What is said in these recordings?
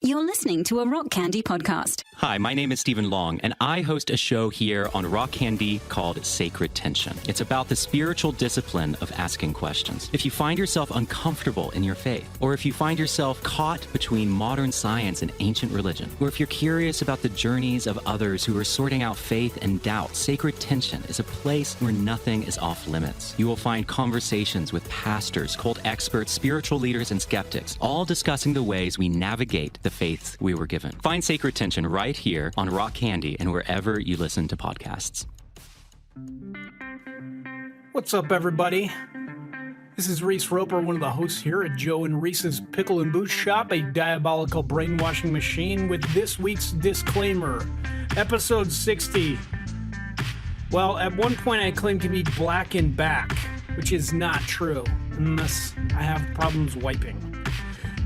You're listening to a Rock Candy podcast. Hi, my name is Stephen Long, and I host a show here on Rock Candy called Sacred Tension. It's about the spiritual discipline of asking questions. If you find yourself uncomfortable in your faith, or if you find yourself caught between modern science and ancient religion, or if you're curious about the journeys of others who are sorting out faith and doubt, Sacred Tension is a place where nothing is off limits. You will find conversations with pastors, cult experts, spiritual leaders, and skeptics, all discussing the ways we navigate the faiths we were given. Find Sacred Tension right here on Rock Candy and wherever you listen to podcasts. What's up, everybody? This is Reese Roper, one of the hosts here at Joe and Reese's Pickle and Booze Shop, a diabolical brainwashing machine, with this week's disclaimer. Episode 60. Well, at one point I claimed to be black and back, which is not true, unless I have problems wiping.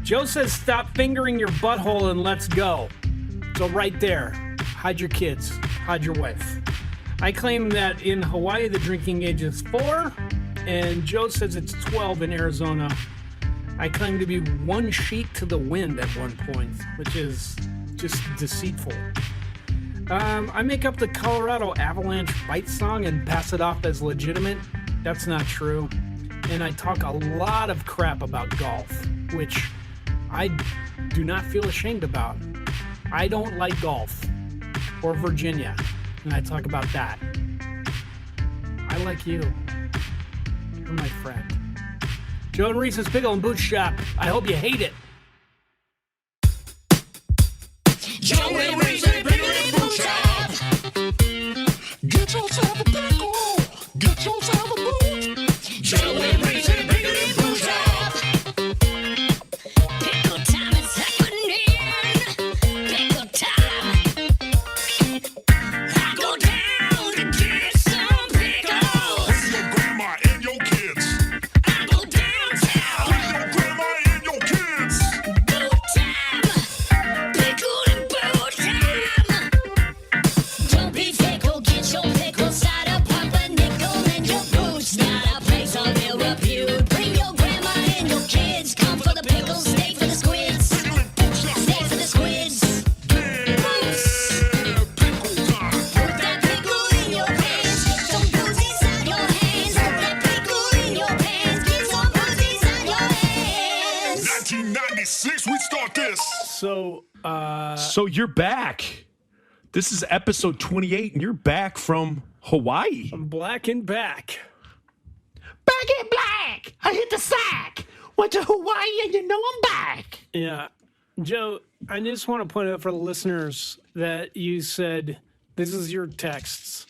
Joe says stop fingering your butthole and let's go. So right there, hide your kids, hide your wife. I claim that in Hawaii the drinking age is 4, and Joe says it's 12 in Arizona. I claim to be one sheet to the wind at one point, which is just deceitful. I make up the Colorado Avalanche fight song and pass it off as legitimate. That's not true. And I talk a lot of crap about golf, which I do not feel ashamed about. I don't like golf or Virginia, and I talk about that. I like you. You're my friend. Joe and Reese's Pickle and Booze Shop. I hope you hate it. Joe and Reese's Pickle and Booze Shop. Get yourself a pickle. Get yourself a booze. Joe and Reese's Pickle and Booze Shop. Pickle time is happening. Pickle time. I go down to get some pickles. With your grandma and your kids. I go downtown. With your grandma and your kids. Boot time. Pickle and boot time. Don't be fickle. Get your pickle cider, pop a nickel in your boots. Not a place of ill repute. Bring your grandma and your kids. Come for the pickles, stay for the squids. Stay for the squids. Put that pickle in your pants. Get some boozies out your hands. Put that pickle in your pants. Get some boozies out your hands. 1996, we start this. So you're back. This is episode 28, and you're back from Hawaii. I'm black and back. Back in black. I hit the sack. Went to Hawaii, and you know I'm back. Yeah. Joe, I just want to point out for the listeners that you said, this is your texts.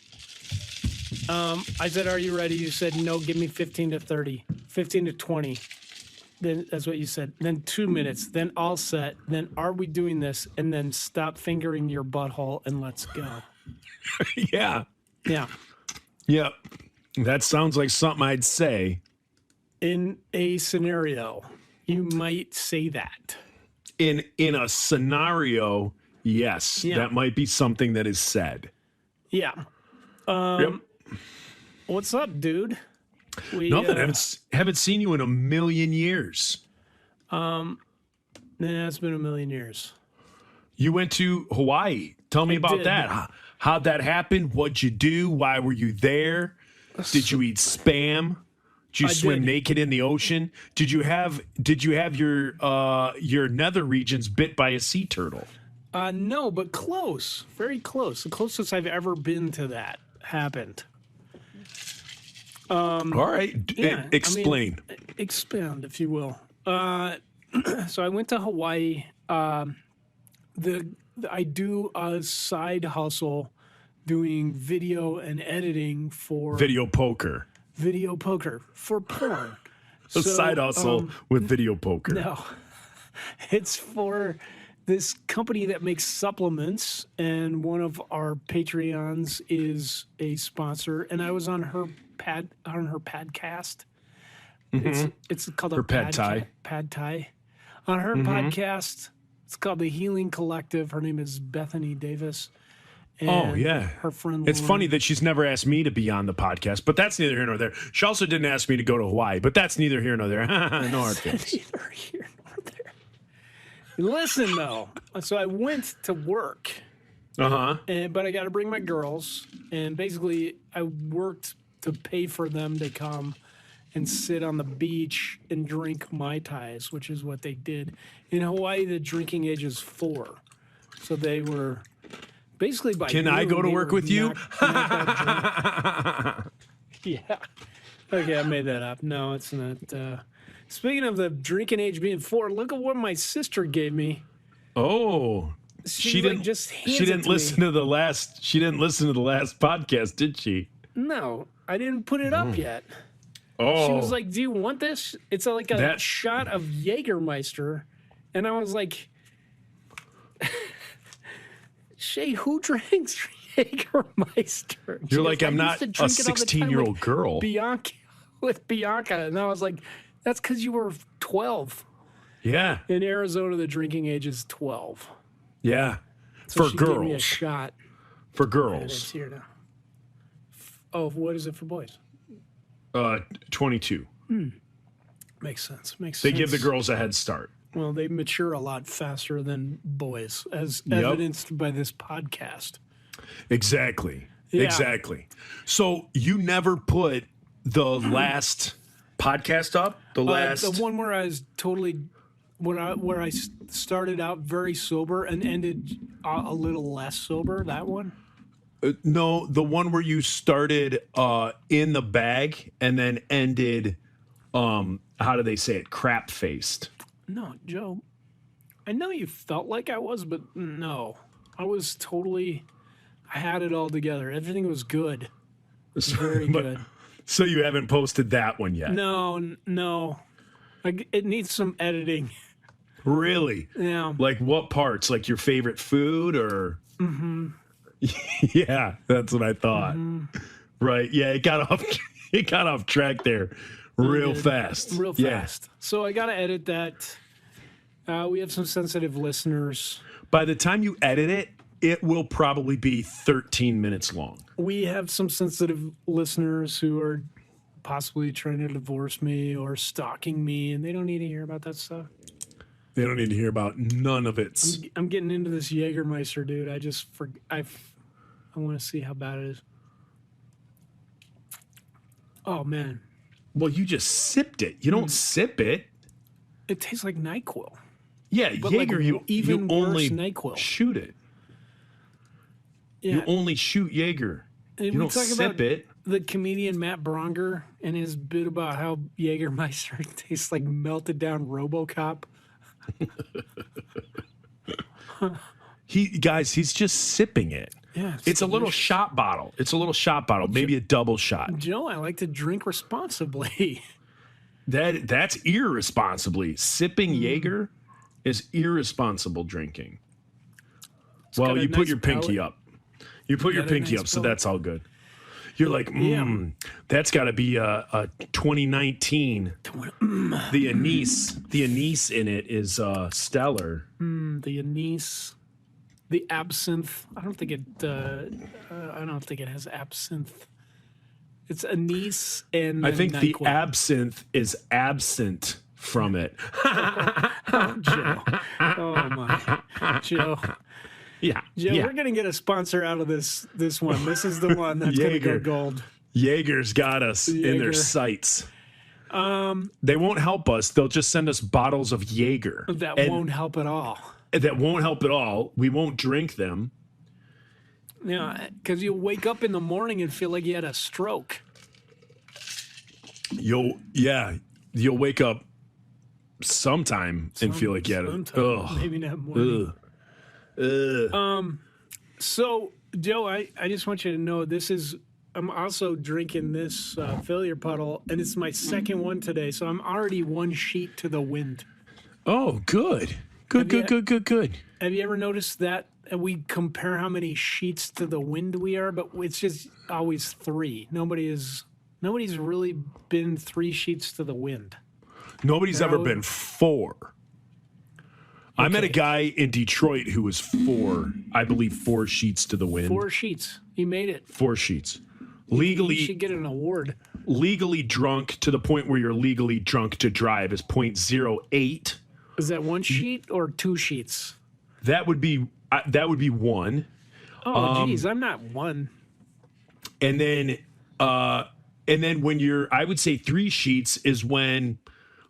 I said, are you ready? You said, no, give me 15 to 30, 15 to 20. Then that's what you said. Then 2 minutes, then all set. Then are we doing this? And then stop fingering your butthole and let's go. Yeah. Yeah. Yep. That sounds like something I'd say. In a scenario, you might say that. In a scenario, yes, Yeah. that might be something that is said. Yeah. Yep. What's up, dude? Nothing. Haven't seen you in a million years. Nah, it's been a million years. You went to Hawaii. Tell me about did. that. How'd that happen? What'd you do? Why were you there? Did you eat Spam? Did you I swim did. naked in the ocean? Did you have your nether regions bit by a sea turtle? No, but close. Very close. The closest I've ever been to that happened. All right. Yeah, Explain. I mean, expand, if you will. So I went to Hawaii. I do a side hustle doing video and editing for Video poker. video poker for porn. A side hustle with video poker. No, it's for this company that makes supplements, and one of our Patreons is a sponsor. And I was on her podcast. It's called Her Pad Thai. Pad Thai. On her podcast, it's called the Healing Collective. Her name is Bethany Davis. And Oh, yeah. her friend. It's Lauren. funny that she's never asked me to be on the podcast, but that's neither here nor there. She also didn't ask me to go to Hawaii, but that's neither here nor there. No hard feelings. Neither here nor there. Listen, though. So I went to work, but I got to bring my girls. And basically, I worked to pay for them to come and sit on the beach and drink Mai Tais, which is what they did. In Hawaii, the drinking age is 4. So they were basically by Can I noon, go to they work were with you? not that drunk. Yeah. Okay, I made that up. No, it's not. Speaking of the drinking age being 4, look at what my sister gave me. Oh. She's She like, didn't just hands she it didn't to listen me. to the last she didn't listen to the last podcast, did she? No, I didn't put it up yet. Oh. She was like, "Do you want this?" It's like a That- shot of Jägermeister, and I was like, "Shay, who drinks Jägermeister?" She You're goes, like, "I I'm used not to a drink it all the time 16-year-old with girl. Bianca," and I was like, "That's because you were 12." Yeah. In Arizona, the drinking age is 12. Yeah. So For she gave me a girls. shot. For It's girls. here now. Oh, what is it for boys? 22. Makes sense. Makes They sense. give the girls a head start. Well, they mature a lot faster than boys, as Yep. evidenced by this podcast. Exactly. Yeah. Exactly. So you never put the last podcast up? The last The one where I was totally, where I started out very sober and ended a little less sober. That one. No, the one where you started in the bag and then ended how do they say it? Crap faced. No, Joe. I know you felt like I was, but no, I was totally. I had it all together. Everything was good. It was very But- good. So you haven't posted that one yet. No. It needs some editing. Really? Yeah. Like what parts? Like your favorite food or Yeah, that's what I thought. Right. Yeah, it got off track there real fast. Real Yeah. fast. So I got to edit that. We have some sensitive listeners. By the time you edit it, it will probably be 13 minutes long. We have some sensitive listeners who are possibly trying to divorce me or stalking me, and they don't need to hear about that stuff. They don't need to hear about none of it. I'm getting into this Jägermeister, dude. I want to see how bad it is. Oh man, Well, you just sipped it. You don't sip it. it tastes like NyQuil. Yeah, But, like, Jaeger, you even only worse NyQuil. shoot it. Yeah. You only shoot Jaeger. And You we don't talk sip about it. the comedian Matt Bronger and his bit about how Jägermeister tastes like melted down RoboCop. He's just sipping it. Yeah, It's a little shot bottle. It's a little shot bottle, maybe a double shot. Joe, I like to drink responsibly. That's irresponsibly. Sipping Mm. Jaeger is irresponsible drinking. Well, got a you put nice your pinky palate. up. You put your got a pinky nice up, so palate. that's all good. You're like, Yeah. that's got to be a 2019. The anise in it is stellar. The anise, the absinthe. I don't think it has absinthe. It's anise and I think the NyQuil. absinthe is absent from it. Joe. Oh my, Joe. Yeah, Joe, yeah. we're gonna get a sponsor out of this one. This is the one that's gonna go Jaeger. gold. Jaeger's got us in their Jaeger. sights. They won't help us. They'll just send us bottles of Jaeger. That And won't help at all. That won't help at all. We won't drink them. Yeah, because you'll wake up in the morning and feel like you had a stroke. You'll wake up sometime and feel like you had a Sometime, maybe not morning. So, Joe, I just want you to know I'm also drinking this failure puddle, and it's my second one today, so I'm already one sheet to the wind. Oh, good. Good. Have you ever noticed that we compare how many sheets to the wind we are, but it's just always 3. Nobody's really been 3 sheets to the wind. Nobody's ever been 4. I met a Okay. guy in Detroit who was 4, I believe 4 sheets to the wind. 4 sheets. He made it. 4 sheets. He Legally should get an award. drunk to the point where you're legally drunk to drive is 0.08. Is that one sheet or two sheets? That would be one. Oh, geez, I'm not one. And then when I would say 3 sheets is when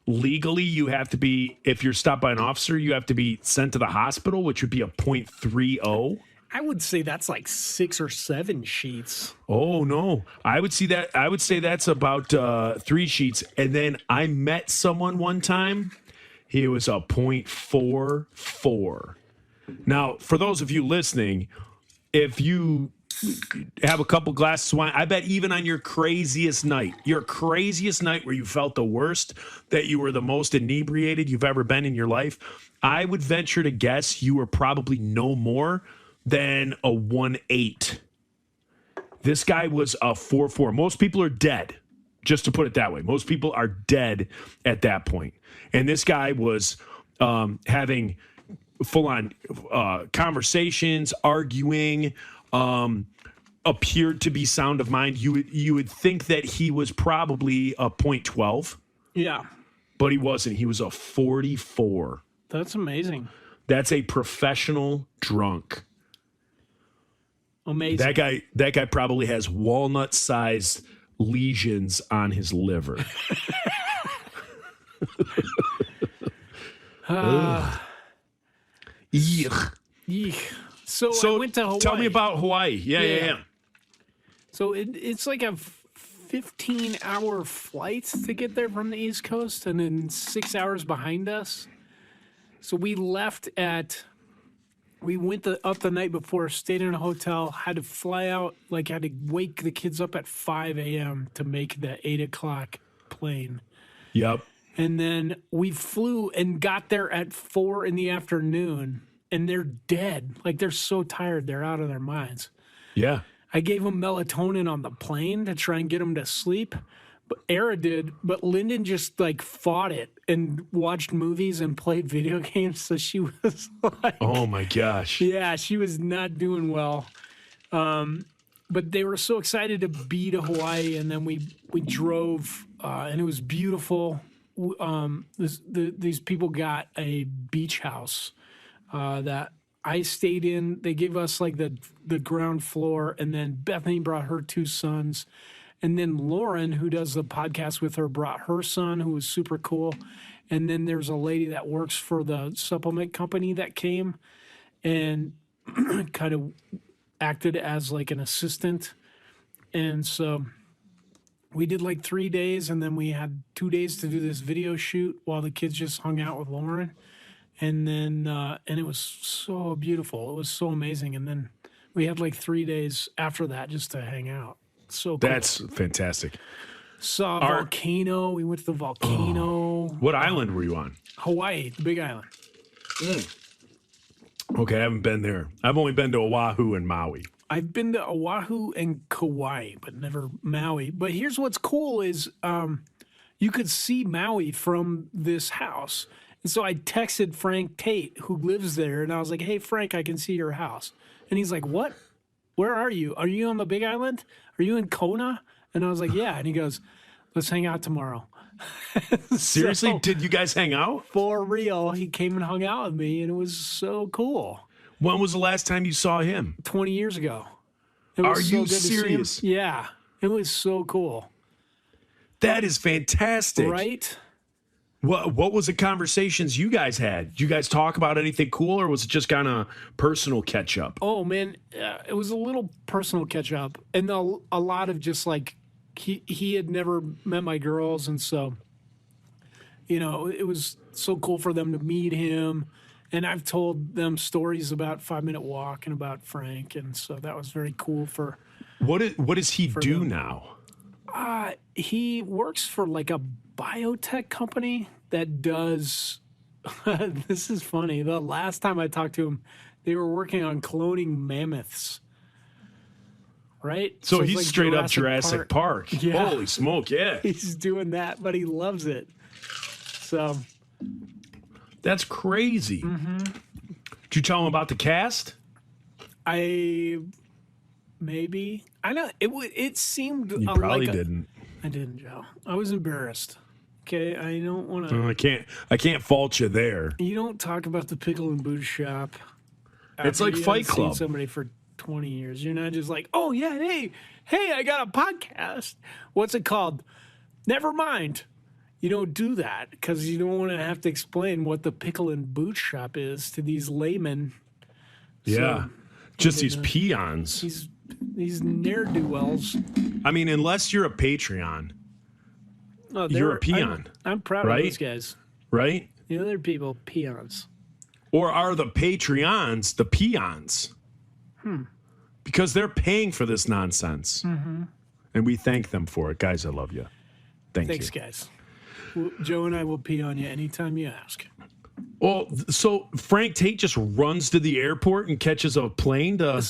legally you have to be, if you're stopped by an officer, you have to be sent to the hospital, which would be a 0.30. I would say that's like 6 or 7 sheets. Oh no, I would say that's about 3 sheets. And then I met someone one time. He was a 0.44. Now, for those of you listening, if you have a couple glasses of wine, I bet even on your craziest night where you felt the worst, that you were the most inebriated you've ever been in your life, I would venture to guess you were probably no more than a 1.8. This guy was a 4.4. Most people are dead, just to put it that way. Most people are dead at that point. And this guy was having full-on conversations, arguing, appeared to be sound of mind. You would think that he was probably a 0.12. Yeah. But he wasn't. He was a 44. That's amazing. That's a professional drunk. Amazing. That guy probably has walnut-sized lesions on his liver. Yuck. Eek. So I went to Hawaii. Tell me about Hawaii. Yeah. So it's like a 15-hour flight to get there from the East Coast, and then 6 hours behind us. So we left we went up the night before, stayed in a hotel, had to fly out, had to wake the kids up at 5 a.m. to make the 8 o'clock plane. Yep. And then we flew and got there at 4 in the afternoon, and they're dead. They're so tired, they're out of their minds. Yeah. I gave them melatonin on the plane to try and get them to sleep. But Era did, but Lyndon just fought it and watched movies and played video games. So she was oh my gosh. Yeah, she was not doing well. But they were so excited to be to Hawaii, and then we drove, and it was beautiful. These people got a beach house that I stayed in. They gave us the ground floor, and then Bethany brought her 2 sons. And then Lauren, who does the podcast with her, brought her son, who was super cool. And then there's a lady that works for the supplement company that came and kind of acted as an assistant. And so we did 3 days, and then we had 2 days to do this video shoot while the kids just hung out with Lauren. And then, and it was so beautiful. It was so amazing. And then we had 3 days after that just to hang out. So cool. That's fantastic. Saw a volcano. We went to the volcano. What island were you on? Hawaii, the Big Island. Okay, I haven't been there. I've only been to Oahu and Maui. I've been to Oahu and Kauai, but never Maui. But here's what's cool is you could see Maui from this house. And so I texted Frank Tate, who lives there, and I was like, hey, Frank, I can see your house. And he's like, what? Where are you? Are you on the Big Island? Are you in Kona? And I was like, yeah. And he goes, let's hang out tomorrow. Seriously? So, did you guys hang out? For real. He came and hung out with me, and it was so cool. When was the last time you saw him? 20 years ago. It was Are so you good to see him. serious? Yeah. It was so cool. That is fantastic. Right? What was the conversations you guys had? Did you guys talk about anything cool, or was it just kind of personal catch up? Oh, man. It was a little personal catch up, and a lot of just he had never met my girls, and so, it was so cool for them to meet him. And I've told them stories about 5 Minute Walk and about Frank, and so that was very cool for. What does he do them. now? He works for a biotech company that does. This is funny. The last time I talked to him, they were working on cloning mammoths. Right? So it's he's straight up Jurassic Park. Yeah. Holy smoke, yeah. He's doing that, but he loves it. So. That's crazy. Mm-hmm. Did you tell him about the cast? Maybe. I know it seemed You probably didn't. I didn't, Joe. I was embarrassed Okay, I don't want to. I can't fault you there. You don't talk about the pickle and boot shop. It's after like you Fight haven't seen Club. somebody for 20 years. You're not just like, oh yeah, hey, I got a podcast. What's it called? Never mind. You don't do that because you don't want to have to explain what the pickle and boot shop is to these laymen. Yeah. So, Just these peons. these ne'er-do-wells. I mean, unless you're a Patreon, Oh, You're a peon, I'm proud right? of those guys. right? The other people, peons. Or are the Patreons the peons? Because they're paying for this nonsense. And we thank them for it. Guys, I love you. Thanks, you. guys. Joe and I will pee on you anytime you ask. Well, so Frank Tate just runs to the airport and catches a plane to.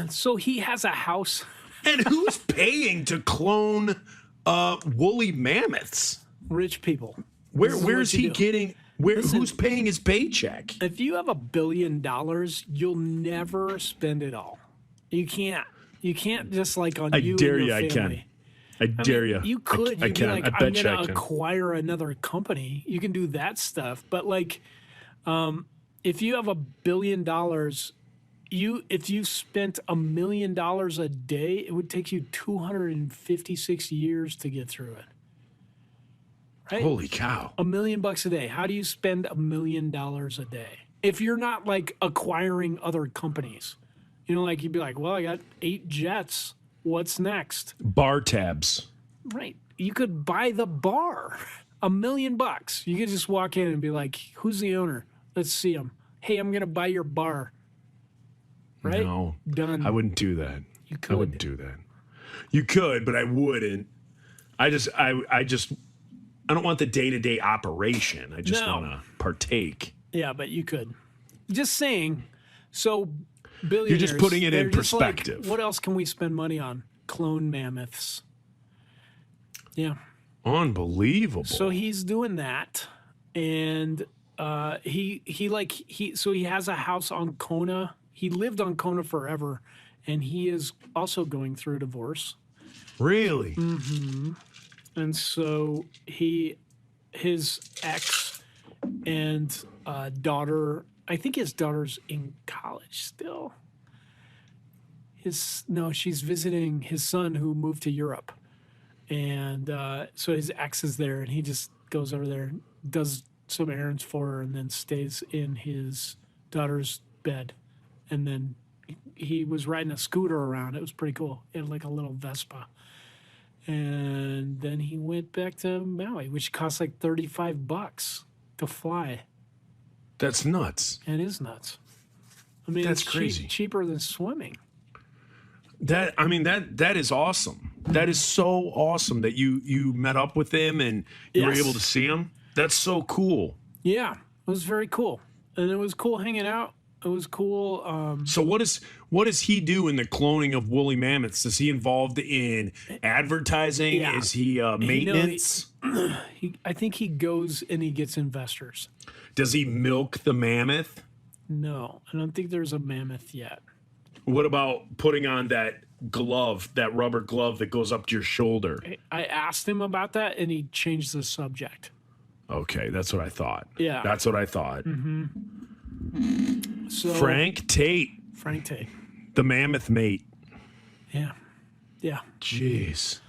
So he has a house. And who's paying to clone woolly mammoths? Rich people. This is Where's what you he do. getting? Who's paying his paycheck? If you have $1 billion, you'll never spend it all. You can't. You can't just like on I you dare and you, your I family. can. I dare you. You could. I You'd can. be like, I I'm bet you going I to can. acquire another company. You can do that stuff. But like, if you have $1 billion, if you spent $1 million a day, it would take you 256 years to get through it. Right? Holy cow. $1 million a day. How do you spend $1 million a day? If you're not like acquiring other companies, you know, like you'd be like, well, I got 8 jets. What's next? Bar tabs. Right. You could buy the bar. $1 million. You could just walk in and be like, who's the owner? Let's see him. Hey, I'm going to buy your bar. Right? No. Done. I wouldn't do that. You I wouldn't could. do that. You could, but I wouldn't. I don't want the day-to-day operation. I just No. want to partake. Yeah, but you could. Just saying. So, billionaires. putting it in they're just like, perspective. what else can we spend money on? Clone mammoths. Yeah. Unbelievable. So he's doing that, and he has a house on Kona. He lived on Kona forever, and he is also going through a divorce. Really? And so his ex and daughter, I think his daughter's in college still. She's visiting his son who moved to Europe. And so his ex is there, and he just goes over there, does some errands for her, and then stays in his daughter's bed. And then he was riding a scooter around. It was pretty cool. He had like a little Vespa. And then he went back to Maui, which costs like $35 to fly. That's nuts. And it is nuts. I mean, That's it's crazy. cheaper than swimming. That is awesome. That is so awesome that you met up with him and you were Yes. able to see him. That's so cool. Yeah, it was very cool. And it was cool hanging out. It was cool. So what does he do in the cloning of woolly mammoths? Is he involved in advertising? Yeah. Is he maintenance? I think he goes and he gets investors. Does he milk the mammoth? No, I don't think there's a mammoth yet. What about putting on that glove, that rubber glove that goes up to your shoulder? I asked him about that, and he changed the subject. Okay, that's what I thought. Yeah. That's what I thought. So Frank Tate, Frank Tate. the mammoth mate. Yeah. Yeah. Jeez.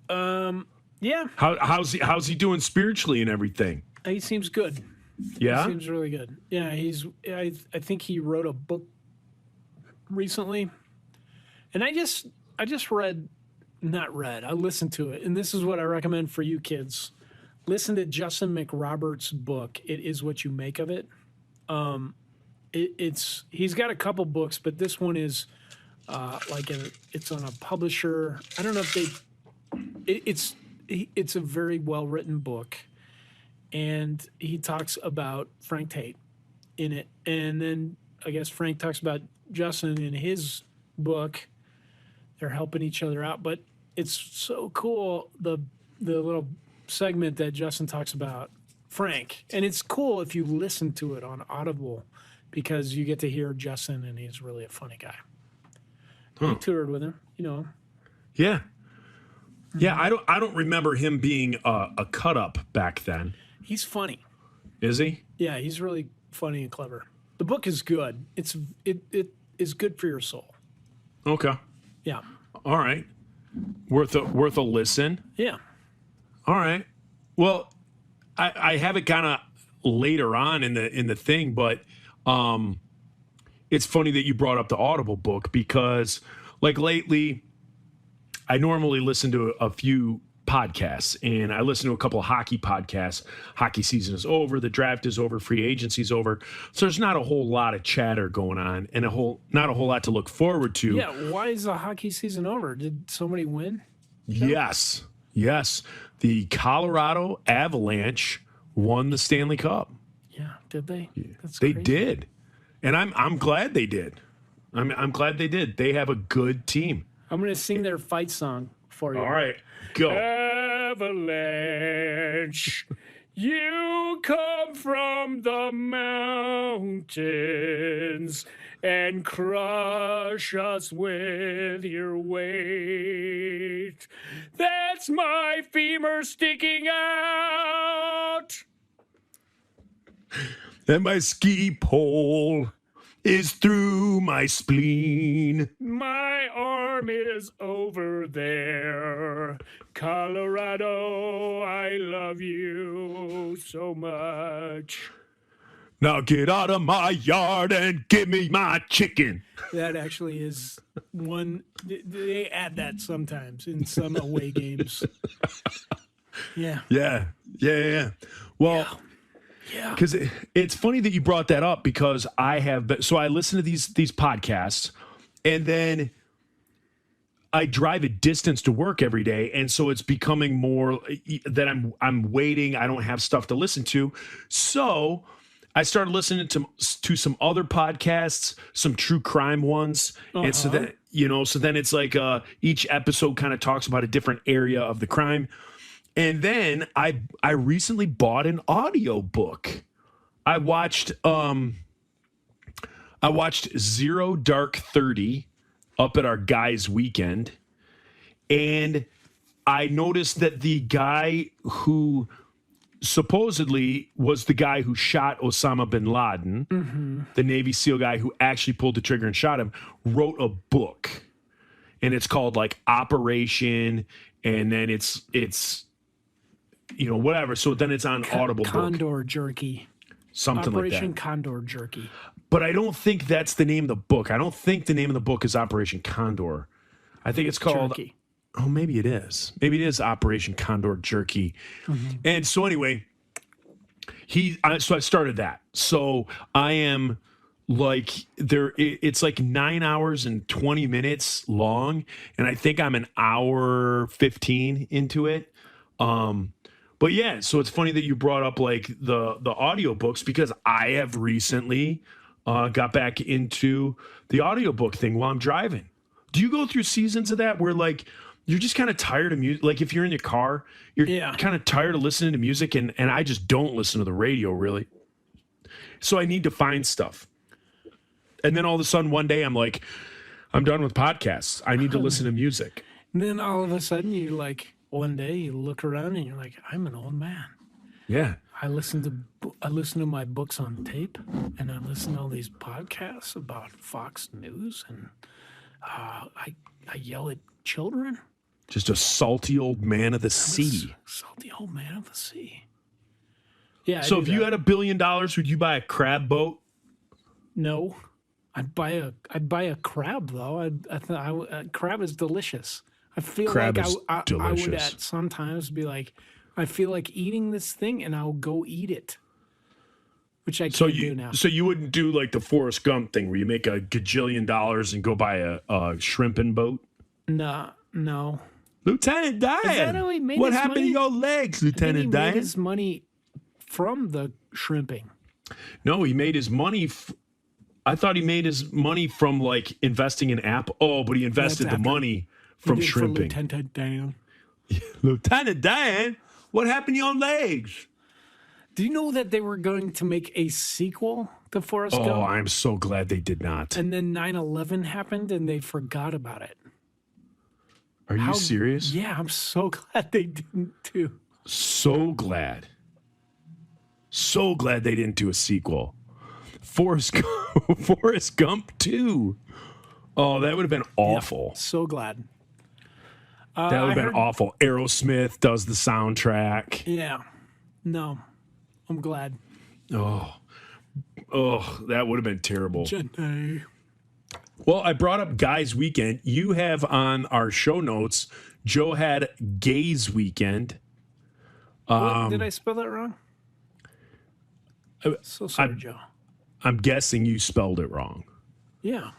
Yeah. How's he doing spiritually and everything? He seems good. Yeah? Seems really good. Yeah, I think he wrote a book recently. And I listened to it, and this is what I recommend for you kids. Listen to Justin McRoberts' book, It Is What You Make of It. He's got a couple books, but this one is it's on a publisher. I don't know if it's a very well-written book. And he talks about Frank Tate in it. And then I guess Frank talks about Justin in his book. They're helping each other out. But it's so cool, the little segment that Justin talks about Frank. And it's cool if you listen to it on Audible because you get to hear Justin, and he's really a funny guy. I toured with him, you know. Yeah. Yeah, I don't remember him being a cut up back then. He's funny. Is he? Yeah, he's really funny and clever. The book is good. It is good for your soul. Okay. Yeah. All right. Worth a listen. Yeah. All right. Well, I have it kind of later on in the thing, but it's funny that you brought up the Audible book because, like, lately, I normally listen to a few podcasts, and I listen to a couple of hockey podcasts. Hockey season is over, the draft is over, free agency's over, so there's not a whole lot of chatter going on, and not a whole lot to look forward to. Yeah. Why is the hockey season over? Did somebody win? Yes. The Colorado Avalanche won the Stanley Cup. Yeah. Did they? That's They crazy. did, and I'm glad they did. I'm glad they did. They have a good team. I'm gonna sing their fight song for you. All right, go. Avalanche, you come from the mountains and crush us with your weight. That's my femur sticking out. And my ski pole is through my spleen. My arm is over there. Colorado, I love you so much. Now get out of my yard and give me my chicken. That actually is one. They add that sometimes in some away games. Yeah. Yeah. Well, Yeah. because it's funny that you brought that up because I have been, so I listen to these podcasts and then I drive a distance to work every day, and so it's becoming more that I'm waiting. I don't have stuff to listen to, so I started listening to some other podcasts, some true crime ones, and so that so then it's like each episode kind of talks about a different area of the crime. And then I recently bought an audio book. I watched Zero Dark 30 up at our guys' weekend, and I noticed that the guy who supposedly was the guy who shot Osama bin Laden, the Navy SEAL guy who actually pulled the trigger and shot him, wrote a book, and it's called like Operation, and then it's whatever. So then it's on Audible book, Condor Jerky. something Operation like that. Condor Jerky. But I don't think that's the name of the book. I don't think the name of the book is Operation Condor. I think it's called. Jerky. Oh, maybe it is. Maybe it is Operation Condor Jerky. And so anyway, so I started that. So I am like there. It's like 9 hours and 20 minutes long, and I think I'm an hour 15 into it. But yeah, so it's funny that you brought up like the audiobooks because I have recently got back into the audiobook thing while I'm driving. Do you go through seasons of that where like you're just kind of tired of music? Like if you're in your car, you're kind of tired of listening to music, and I just don't listen to the radio really. So I need to find stuff. And then all of a sudden one day I'm like, I'm done with podcasts. I need to listen to music. And then all of a sudden you like one day you look around and you're like, I'm an old man. Yeah. I listen to my books on tape, and I listen to all these podcasts about Fox News, and I yell at children. Just a salty old man of the sea. Salty old man of the sea. Yeah. So if you had $1 billion, would you buy a crab boat? No, I'd buy a crab though. Crab is delicious. I feel Crab like is I would delicious. at sometimes be like, I feel like eating this thing, and I'll go eat it, which I can't do now. So you wouldn't do like the Forrest Gump thing where you make $1 gajillion and go buy a shrimping boat? No. Lieutenant that Dan, how he made what his happened money? to your legs, I think he Lieutenant made Dan? his money from the shrimping. No, he made his money. I thought he made his money from like investing in Apple. Oh, but he invested That's the after- money from He did for shrimping. Lieutenant Dan. Lieutenant Dan, what happened to your legs? Do you know that they were going to make a sequel to Forrest Oh, Gump? I'm so glad they did not. And then 9/11 happened, and they forgot about it. Are you serious? Yeah, I'm so glad they didn't too. So glad. So glad they didn't do a sequel. Forrest Gump 2. Oh, that would have been awful. So glad. That would have I been heard- awful. Aerosmith does the soundtrack. Yeah. No, I'm glad. Oh, that would have been terrible. Janae. Well, I brought up Guys Weekend. You have on our show notes, Joe had Gays Weekend. Did I spell that wrong? So sorry, Joe. I'm guessing you spelled it wrong. Yeah.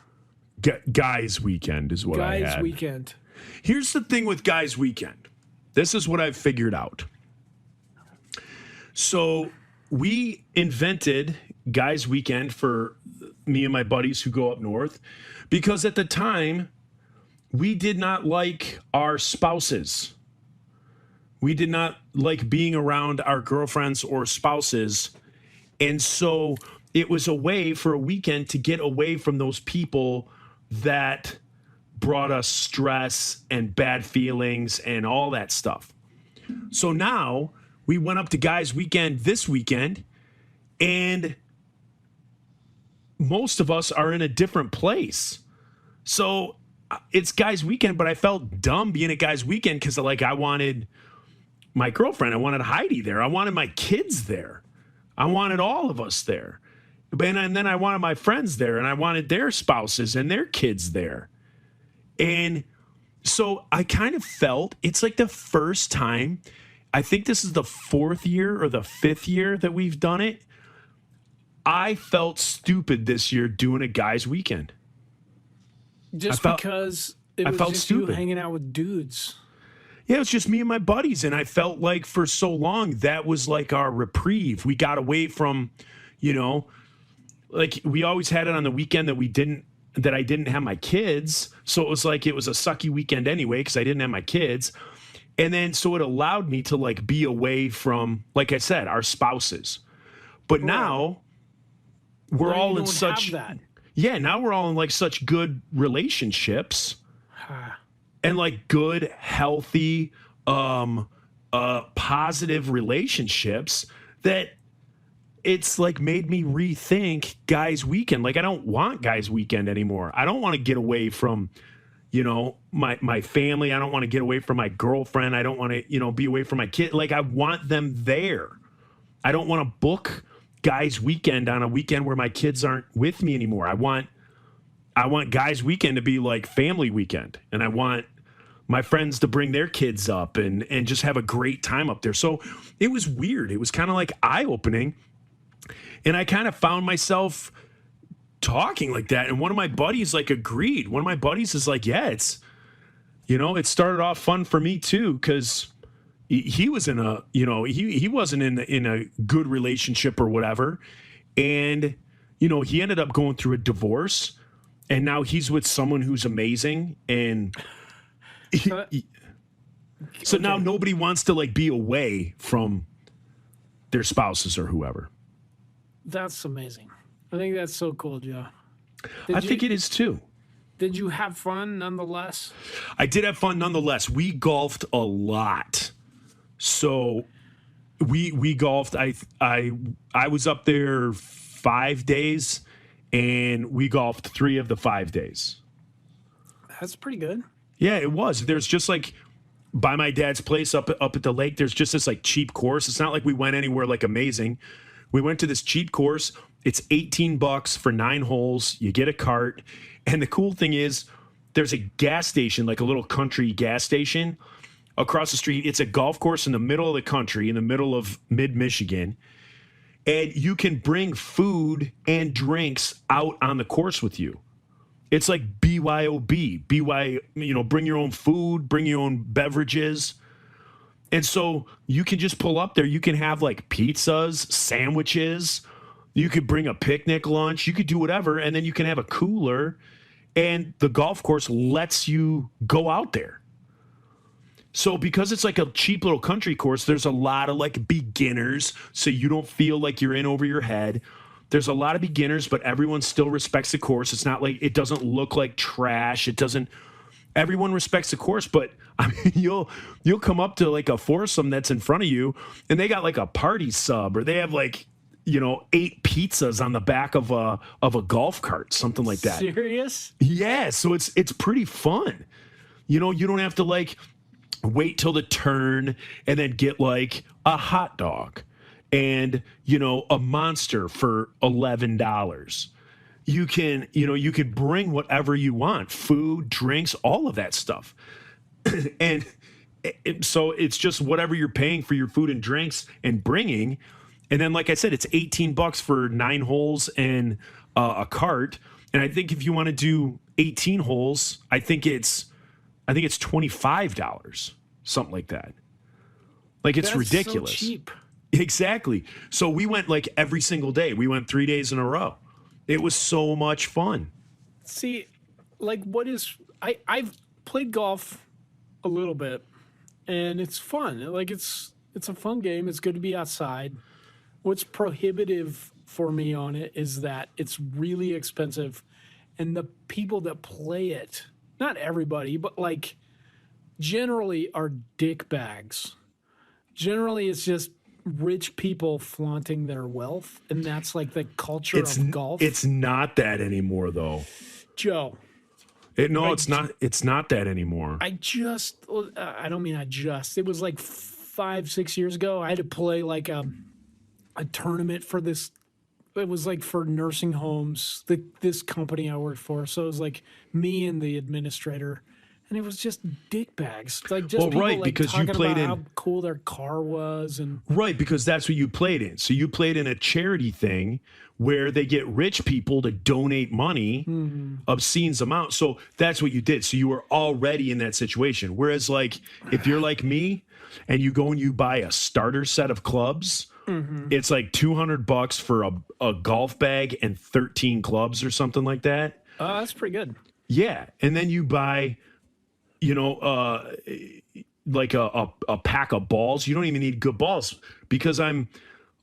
Guys Weekend is what I Guys had. Weekend. Here's the thing with Guys Weekend. This is what I've figured out. So we invented Guys Weekend for me and my buddies who go up north because at the time we did not like our spouses. We did not like being around our girlfriends or spouses. And so it was a way for a weekend to get away from those people that brought us stress and bad feelings and all that stuff. So now we went up to Guys Weekend this weekend, and most of us are in a different place. So it's Guys Weekend, but I felt dumb being at Guys Weekend because I wanted my girlfriend, I wanted Heidi there, I wanted my kids there, I wanted all of us there. And then I wanted my friends there, and I wanted their spouses and their kids there. And so I kind of felt it's like the first time, I think this is the 4th year or the 5th year that we've done it. I felt stupid this year doing a Guys Weekend. Just because it I was felt just stupid. you hanging out with dudes. Yeah, it was just me and my buddies. And I felt like for so long, that was like our reprieve. We got away from, like we always had it on the weekend that I didn't have my kids. So it was a sucky weekend anyway, because I didn't have my kids. And then, so it allowed me to like be away from, like I said, our spouses. But now we're Now you all in don't such, have that. yeah, now we're all in like such good relationships and like good, healthy, positive relationships that it's like made me rethink Guys Weekend. Like I don't want Guys Weekend anymore. I don't want to get away from, my family. I don't want to get away from my girlfriend. I don't want to, be away from my kid. Like I want them there. I don't want to book Guys Weekend on a weekend where my kids aren't with me anymore. I want Guys Weekend to be like family weekend, and I want my friends to bring their kids up and just have a great time up there. So it was weird. It was kind of like eye-opening. And I kind of found myself talking like that. And one of my buddies like agreed. One of my buddies is like, yeah, it's, it started off fun for me too. Cause he was in a, he wasn't in a good relationship or whatever. And, he ended up going through a divorce, and now he's with someone who's amazing. And so now nobody wants to like be away from their spouses or whoever. That's amazing. I think that's so cool, Joe. I think it is too. Did you have fun nonetheless? I did have fun nonetheless. We golfed a lot. So we golfed. I was up there 5 days, and we golfed 3 of the 5 days. That's pretty good. Yeah, it was. There's just like by my dad's place up at the lake, there's just this like cheap course. It's not like we went anywhere like amazing. We went to this cheap course. It's $18 for 9 holes. You get a cart. And the cool thing is there's a gas station, like a little country gas station across the street. It's a golf course in the middle of the country, in the middle of mid-Michigan. And you can bring food and drinks out on the course with you. It's like BYOB. Bring your own food, bring your own beverages. And so you can just pull up there. You can have like pizzas, sandwiches. You could bring a picnic lunch. You could do whatever. And then you can have a cooler. And the golf course lets you go out there. So because it's like a cheap little country course, there's a lot of like beginners. So you don't feel like you're in over your head. There's a lot of beginners, but everyone still respects the course. It's not like, it doesn't look like trash. It doesn't, everyone respects the course, but I mean, you'll come up to like a foursome that's in front of you, and they got like a party sub, or they have like 8 pizzas on the back of a golf cart, something like that. Serious? Yeah, so it's pretty fun. You don't have to like wait till the turn and then get like a hot dog and a Monster for $11. You can bring whatever you want, food, drinks, all of that stuff. And so it's just whatever you're paying for your food and drinks and bringing. And then, like I said, it's $18 for 9 holes and a cart. And I think if you want to do 18 holes, I think it's $25, something like that. Like, it's That's ridiculous. So cheap. Exactly. So we went like every single day. We went 3 days in a row. It was so much fun. See, like, I've played golf a little bit, and it's fun. Like, it's a fun game. It's good to be outside. What's prohibitive for me on it is that it's really expensive, and the people that play it, not everybody, but like generally are dick bags. Generally, it's just rich people flaunting their wealth, and that's like the culture of golf. It's not that anymore, though. Joe. It's not. It's not that anymore. I don't mean it was like 5-6 years ago. I had to play like a tournament for this. It was like for nursing homes, this company I worked for. So it was like me and the administrator, and it was just dick bags. Like, just people like because you talking played about in how cool their car was, and right, because that's what you played in. So you played in a charity thing where they get rich people to donate money, obscene amounts. So that's what you did. So you were already in that situation. Whereas, like, if you're like me and you go and you buy a starter set of clubs, it's like $200 for a golf bag and 13 clubs or something like that. that's pretty good. Yeah, and then you buy, like a pack of balls. You don't even need good balls because I'm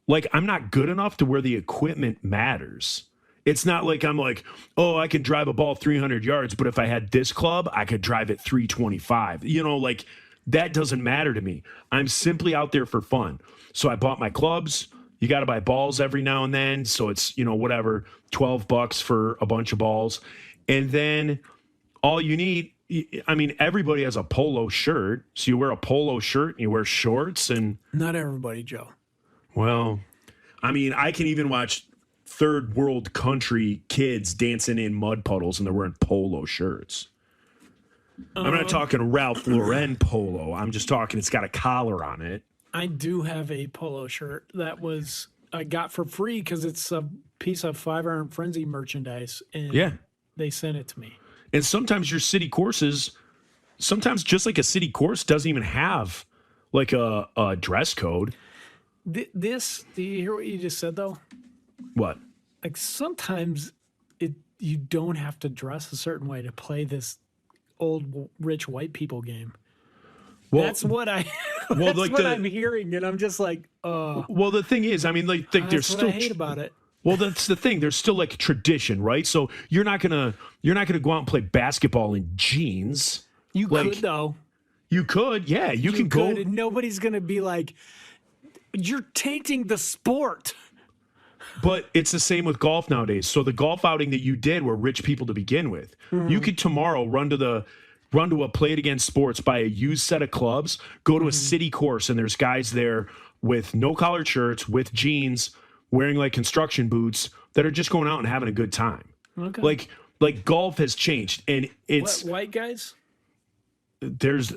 not good enough to where the equipment matters. It's not like I'm like, oh, I can drive a ball 300 yards, but if I had this club, I could drive it 325. Like, that doesn't matter to me. I'm simply out there for fun. So I bought my clubs. You got to buy balls every now and then. So it's, whatever, $12 for a bunch of balls. And then all you need, I mean, everybody has a polo shirt. So you wear a polo shirt and you wear shorts and. Not everybody, Joe. Well, I mean, I can even watch third world country kids dancing in mud puddles and they're wearing polo shirts. I'm not talking Ralph Lauren polo. I'm just talking it's got a collar on it. I do have a polo shirt that I got for free because it's a piece of 5 Iron Frenzy merchandise, and they sent it to me. And sometimes your city courses, just like a city course doesn't even have like a dress code. Do you hear what you just said, though? What? Like, sometimes you don't have to dress a certain way to play this old rich white people game. Well, that's what I'm hearing, and I'm just like, well, the thing is, I mean, like, there's still I hate about it. Well, that's the thing. There's still like tradition, right? So you're not gonna go out and play basketball in jeans. You could, though. You could, yeah. You can go. And nobody's gonna be like, you're tainting the sport. But it's the same with golf nowadays. So the golf outing that you did were rich people to begin with. You could tomorrow run to a Play It Again Sports, buy a used set of clubs, go to a city course, and there's guys there with no collared shirts, with jeans, wearing like construction boots that are just going out and having a good time. Okay. Like golf has changed, and it's white guys. There's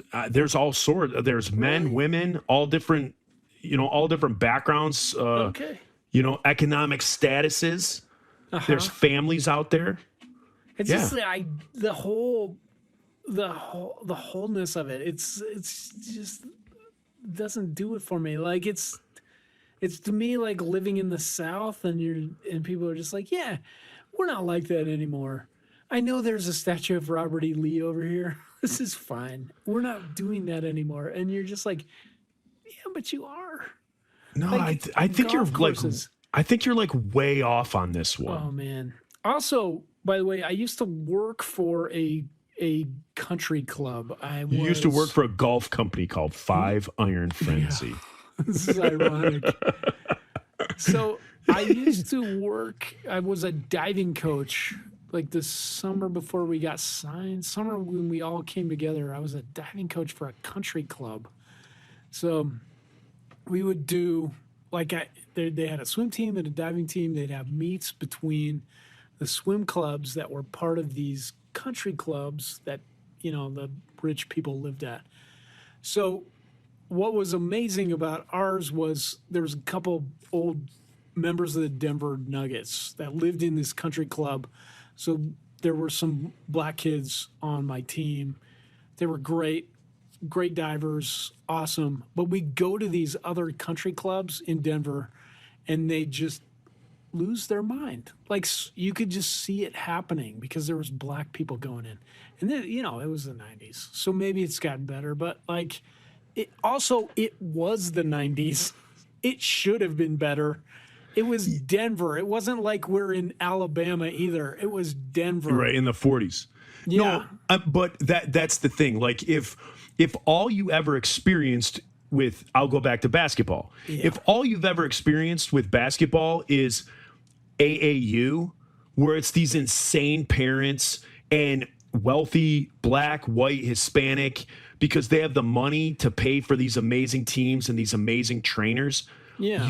all sorts. There's men, women, all different backgrounds. Okay. Economic statuses. There's families out there. It's just the wholeness of it. It's just doesn't do it for me. Like, it's to me like living in the South, and people are just like, yeah, we're not like that anymore. I know there's a statue of Robert E. Lee over here. This is fine. We're not doing that anymore. And you're just like, yeah, but you are. No, like, I think you're courses. I think you're like way off on this one. Oh man. Also, by the way, I used to work for a a country club. You used to work for a golf company called Five Iron Frenzy. This is ironic. So I used to work, I was a diving coach like this summer before we got signed. Summer when we all came together, I was a diving coach for a country club. So we would do, like, they had a swim team and a diving team. They'd have meets between the swim clubs that were part of these country clubs that, the rich people lived at. So what was amazing about ours was there was a couple old members of the Denver Nuggets that lived in this country club. So there were some black kids on my team. They were great divers, awesome. But we go to these other country clubs in Denver and they just lose their mind. Like, you could just see it happening because there was black people going in. And then, it was the 90s. So maybe it's gotten better, but like, it was the 90s. It should have been better. It was Denver. It wasn't like we're in Alabama either. It was Denver. Right, in the 40s. Yeah. No, but that's the thing. Like, if all you ever experienced with, I'll go back to basketball. Yeah. If all you've ever experienced with basketball is AAU, where it's these insane parents and wealthy black, white, Hispanic, because they have the money to pay for these amazing teams and these amazing trainers. Yeah.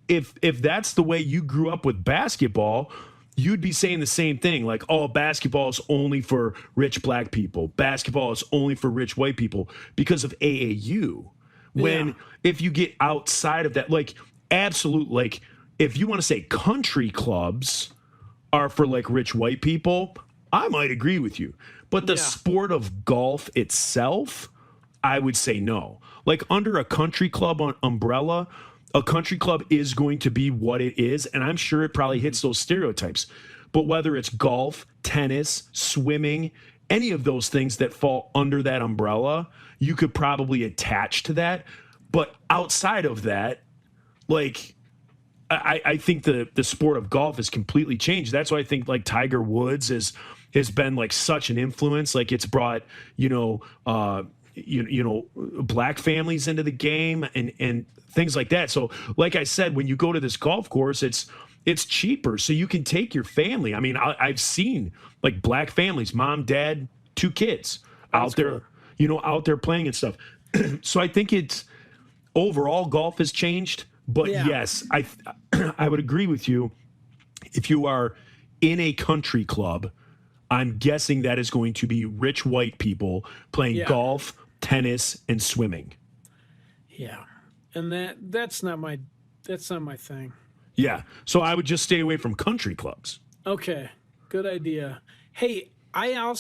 If that's the way you grew up with basketball, you'd be saying the same thing. Like, oh, basketball is only for rich black people. Basketball is only for rich white people because of AAU. When if you get outside of that, like, absolute, like, if you want to say country clubs are for like rich white people, I might agree with you. But the sport of golf itself, I would say no. Like, under a country club umbrella, a country club is going to be what it is, and I'm sure it probably hits those stereotypes. But whether it's golf, tennis, swimming, any of those things that fall under that umbrella, you could probably attach to that. But outside of that, like, I think the sport of golf has completely changed. That's why I think, like, Tiger Woods has been like such an influence. Like, it's brought, black families into the game and things like that. So, like I said, when you go to this golf course, it's cheaper, so you can take your family. I mean, I've seen like black families, mom, dad, 2 kids out there, out there playing and stuff. So I think it's overall golf has changed. But yes, I would agree with you. If you are in a country club, I'm guessing that is going to be rich white people playing golf, tennis, and swimming. Yeah. And that's not my thing. Yeah. So I would just stay away from country clubs. Okay. Good idea. Hey, I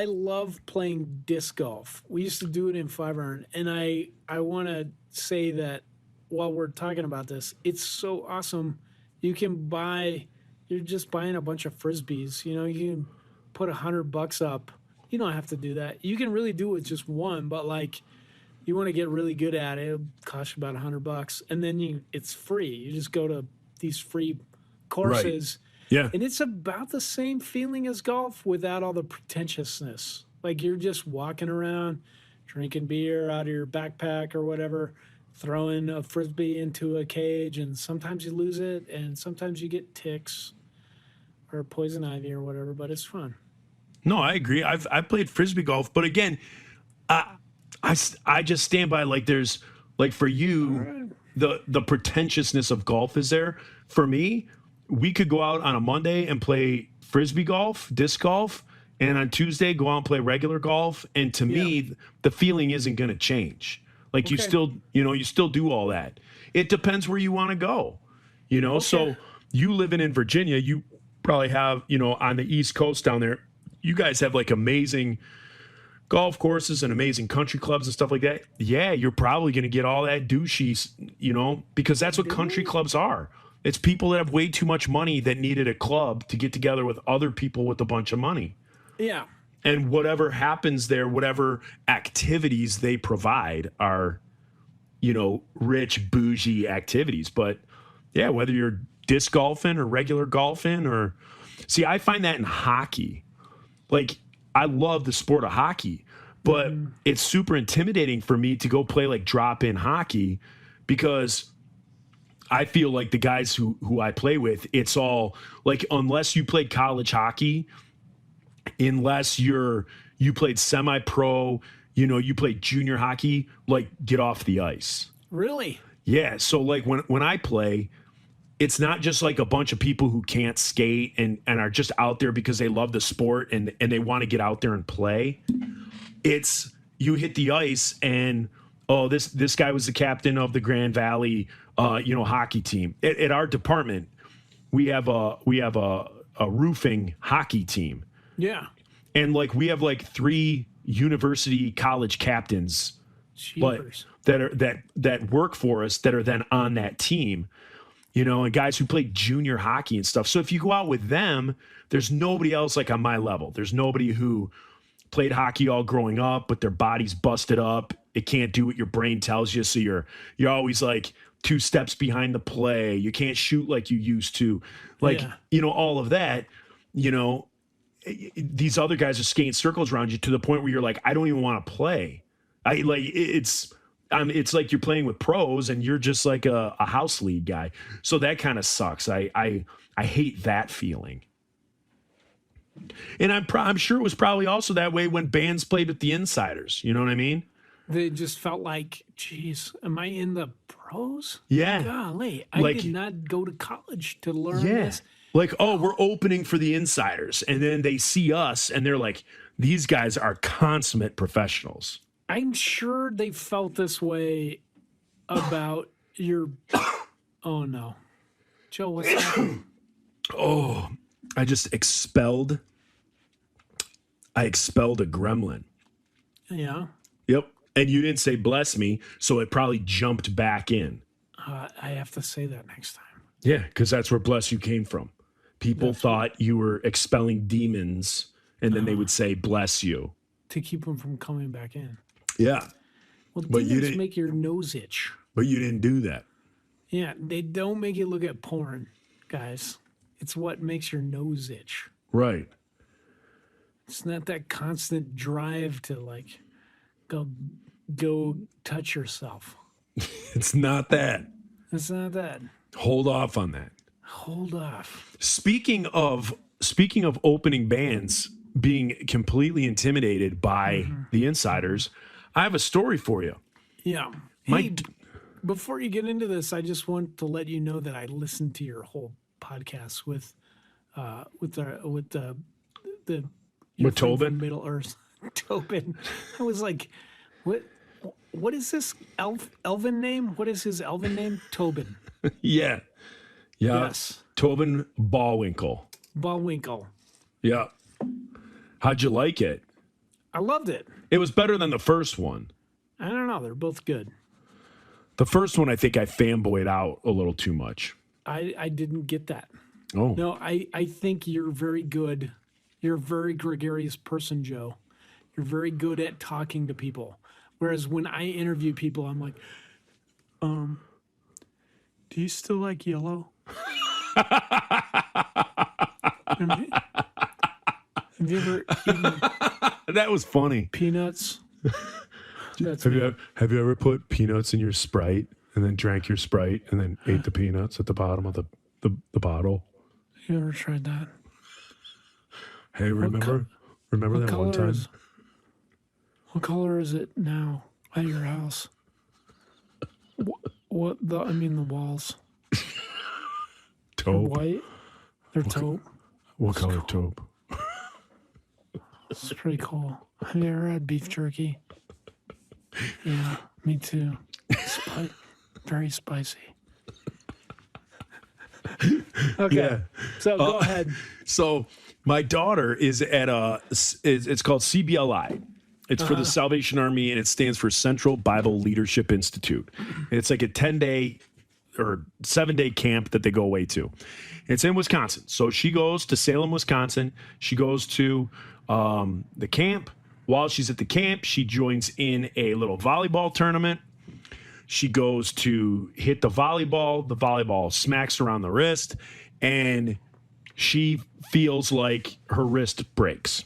love playing disc golf. We used to do it in 5-iron, and I want to say that while we're talking about this, it's so awesome. You're just buying a bunch of Frisbees. You can put $100 up. You don't have to do that. You can really do it with just one, but like, you want to get really good at it, it'll cost you about $100, and then it's free. You just go to these free courses. Right. Yeah. And it's about the same feeling as golf without all the pretentiousness. Like, you're just walking around, drinking beer out of your backpack or whatever, throwing a Frisbee into a cage, and sometimes you lose it, and sometimes you get ticks or poison ivy or whatever, but it's fun. No, I agree. I've played Frisbee golf, but again, I just stand by, like, there's, like, for you, the pretentiousness of golf is there. For me, we could go out on a Monday and play Frisbee golf, disc golf, and on Tuesday go out and play regular golf. And to me, the feeling isn't going to change. Like, you still do all that. It depends where you want to go, So you living in Virginia, you probably have, on the East Coast down there, you guys have like amazing golf courses and amazing country clubs and stuff like that. Yeah, you're probably going to get all that douchies, because that's what country clubs are. It's people that have way too much money that needed a club to get together with other people with a bunch of money. Yeah. And whatever happens there, whatever activities they provide are, rich, bougie activities. But yeah, whether you're disc golfing or regular golfing, or see, I find that in hockey. Like, I love the sport of hockey, but it's super intimidating for me to go play like drop-in hockey because I feel like the guys who I play with, it's all like, unless you played college hockey, unless you played semi-pro, you played junior hockey, like, get off the ice. Really? Yeah. So like when I play, it's not just like a bunch of people who can't skate and are just out there because they love the sport and they want to get out there and play. It's you hit the ice and this guy was the captain of the Grand Valley hockey team. At our department, we have a roofing hockey team. Yeah. And like we have like 3 university college captains Jeepers. that work for us that are then on that team, and guys who play junior hockey and stuff. So if you go out with them, there's nobody else like on my level. There's nobody who played hockey all growing up, but their body's busted up. It can't do what your brain tells you. So you're always like 2 steps behind the play. You can't shoot like you used to. Like, all of that, these other guys are skating circles around you to the point where you're like, I don't even want to play. It's like you're playing with pros and you're just like a house league guy. So that kind of sucks. I hate that feeling. And I'm sure it was probably also that way when bands played with the Insiders. You know what I mean? They just felt like, geez, am I in the pros? Yeah. Golly, I did not go to college to learn this. Like, oh, we're opening for the Insiders. And then they see us and they're like, these guys are consummate professionals. I'm sure they felt this way about your. Oh, no. Joe, what's happening? Oh, I expelled a gremlin. Yeah. Yep. And you didn't say bless me, so it probably jumped back in. I have to say that next time. Yeah, because that's where bless you came from. People thought you were expelling demons, and then they would say bless you. To keep them from coming back in. Yeah. Well, But you demons didn't- make your nose itch. But you didn't do that. Yeah, they don't make you look at porn, guys. It's what makes your nose itch. Right. It's not that constant drive to like go touch yourself. It's not that. It's not that. Hold off on that. Hold off. Speaking of opening bands being completely intimidated by the Insiders, I have a story for you. Yeah. My- Hey, before you get into this, I just want to let you know that I listened to your whole podcast with your friend Tobin? from Middle Earth, Tobin. I was like, what is this elven name? What is his elven name? Tobin. Yeah. Yes. Tobin Ballwinkle. Ballwinkle. Yeah. How'd you like it? I loved it. It was better than the first one. I don't know. They're both good. The first one, I think I fanboyed out a little too much. I didn't get that. Oh. No, I think you're very good. You're a very gregarious person, Joe. You're very good at talking to people. Whereas when I interview people, I'm like, do you still like yellow? Have you ever eaten That was funny. peanuts? That's Have me. you ever put peanuts in your Sprite and then drank your Sprite and then ate the peanuts at the bottom of the bottle? You ever tried that? Hey, remember that one time? What color is it now at your house? The walls. Taupe. White. They're taupe. What color taupe? It's pretty cool. Have you ever had beef jerky? Yeah, me too. Very spicy. Okay, Yeah. so go ahead. So my daughter is at it's called CBLI. It's for the Salvation Army, and it stands for Central Bible Leadership Institute. And it's like a 10-day or 7-day camp that they go away to. It's in Wisconsin. So she goes to Salem, Wisconsin. She goes to the camp. While she's at the camp, she joins in a little volleyball tournament. She goes to hit the volleyball smacks her on the wrist, and she feels like her wrist breaks.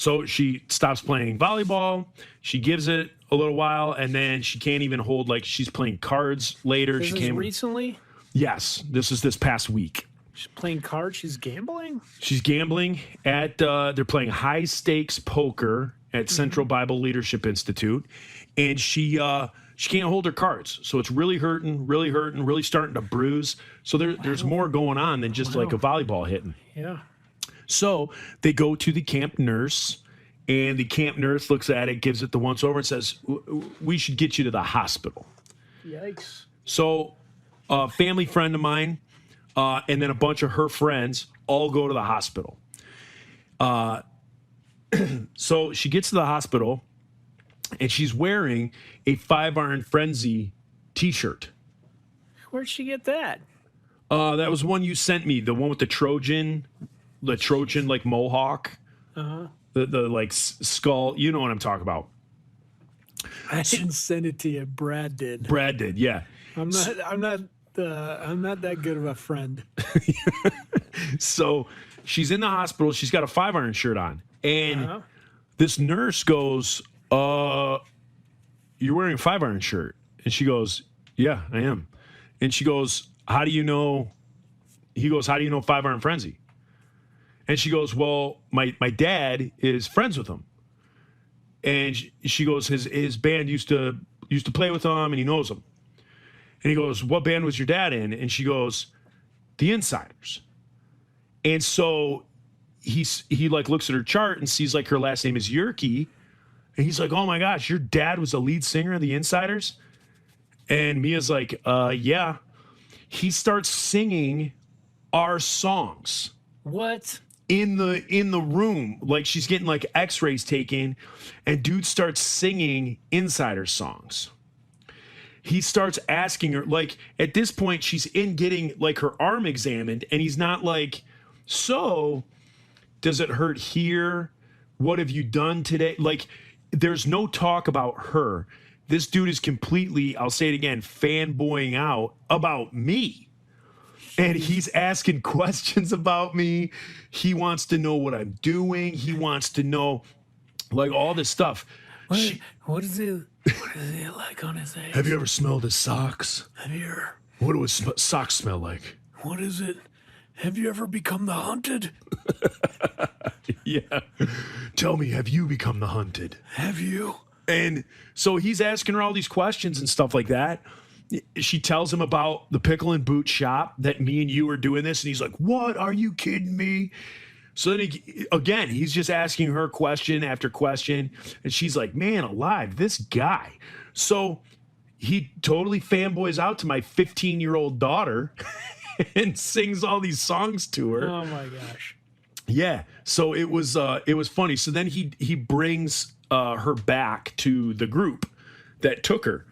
So she stops playing volleyball. She gives it a little while, and then she can't even hold, like, she's playing cards later. This She is can't. recently? Yes, this is this past week. She's playing cards. She's gambling? She's gambling at, they're playing high stakes poker at Central Bible Leadership Institute, and she can't hold her cards. So it's really hurting, really starting to bruise. So there's more going on than just like a volleyball hitting. Yeah. So they go to the camp nurse, and the camp nurse looks at it, gives it the once over, and says, "We should get you to the hospital." Yikes. So a family friend of mine, and then a bunch of her friends all go to the hospital. So she gets to the hospital, and she's wearing a 5-Iron Frenzy t-shirt. Where'd she get that? That was one you sent me, the one with the Trojan like mohawk. Uh-huh. The like skull. You know what I'm talking about. I didn't send it to you. Brad did. Brad did, yeah. I'm not that good of a friend. So she's in the hospital. She's got a 5-Iron shirt on. And this nurse goes, "You're wearing a 5-Iron shirt." And she goes, "Yeah, I am." And she goes, "How do you know?" He goes, "How do you know 5-Iron Frenzy?" And she goes, "Well, my dad is friends with him." And she goes, his band used to play with him, and he knows him. And he goes, "What band was your dad in?" And she goes, "The Insiders." And so he like looks at her chart and sees like her last name is Yerke. And he's like, "Oh my gosh, your dad was the lead singer of the Insiders?" And Mia's like, "Yeah." He starts singing our songs What? in the room. Like she's getting like x-rays taken, and dude starts singing Insider songs. He starts asking her, like, at this point, she's in getting like her arm examined, and he's not like, "So, does it hurt here? What have you done today?" Like, there's no talk about her. This dude is completely, I'll say it again, fanboying out about me. And he's asking questions about me. He wants to know what I'm doing. He wants to know, like, all this stuff. What is it like on his head? Have you ever smelled his socks? What do his socks smell like? What is it? Have you ever become the hunted? Yeah. Tell me, have you become the hunted? Have you? And so he's asking her all these questions and stuff like that. She tells him about the Pickle and Boot shop, that me and you are doing this. And he's like, "What? Are you kidding me?" So then he's just asking her question after question. And she's like, "Man alive, this guy." So he totally fanboys out to my 15-year-old daughter and sings all these songs to her. Oh my gosh. Yeah. So it was funny. So then he brings her back to the group that took her.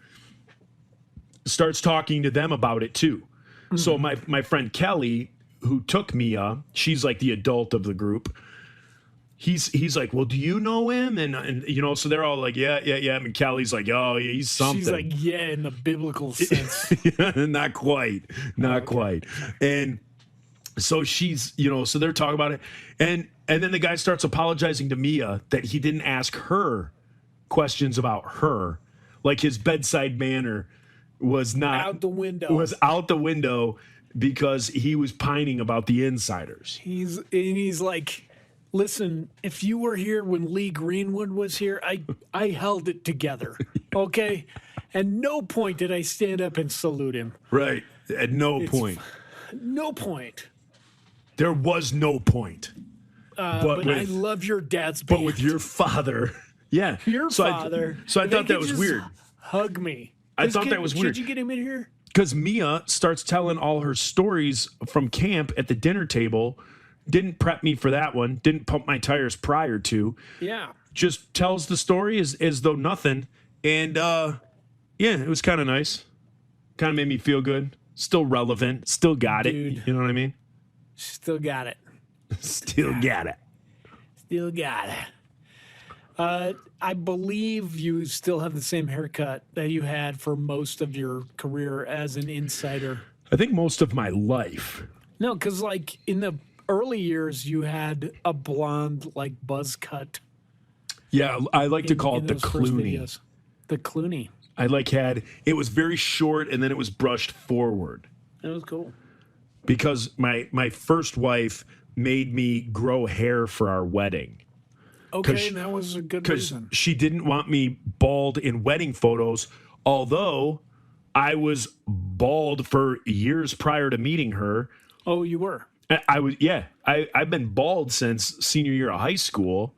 Starts talking to them about it too. Mm-hmm. So my friend Kelly, who took Mia, she's like the adult of the group. He's like, "Well, do you know him?" And you know, so they're all like, yeah. And Kelly's like, "Oh, yeah, he's something." She's like, "Yeah," in the biblical sense. Not quite. And so she's, you know, so they're talking about it. And then the guy starts apologizing to Mia that he didn't ask her questions about her. Like his bedside manner was not out the window. Was out the window because he was pining about the Insiders. He's like, "Listen, if you were here when Lee Greenwood was here, I held it together, okay? And no point did I stand up and salute him. Right. At no point. No point. There was no point. But I love your dad's band. But with your father, yeah. Your father. So I thought that was weird. Hug me. I thought that was weird. Should you get him in here? Because Mia starts telling all her stories from camp at the dinner table. Didn't prep me for that one. Didn't pump my tires prior to. Yeah. Just tells the story as though nothing. And yeah, it was kind of nice. Kind of made me feel good. Still relevant. Still got Dude. it. You know what I mean? Still got it. Still got it. Still got it. I believe you still have the same haircut that you had for most of your career as an insider. I think most of my life. No, because like in the early years, you had a blonde like buzz cut. Yeah, I like to call in it the those first Clooney. videos. The Clooney. It was very short and then it was brushed forward That was cool. because my first wife made me grow hair for our wedding. Okay, that was a good Because reason. she didn't want me bald in wedding photos, although I was bald for years prior to meeting her. Oh, you were. I've been bald since senior year of high school,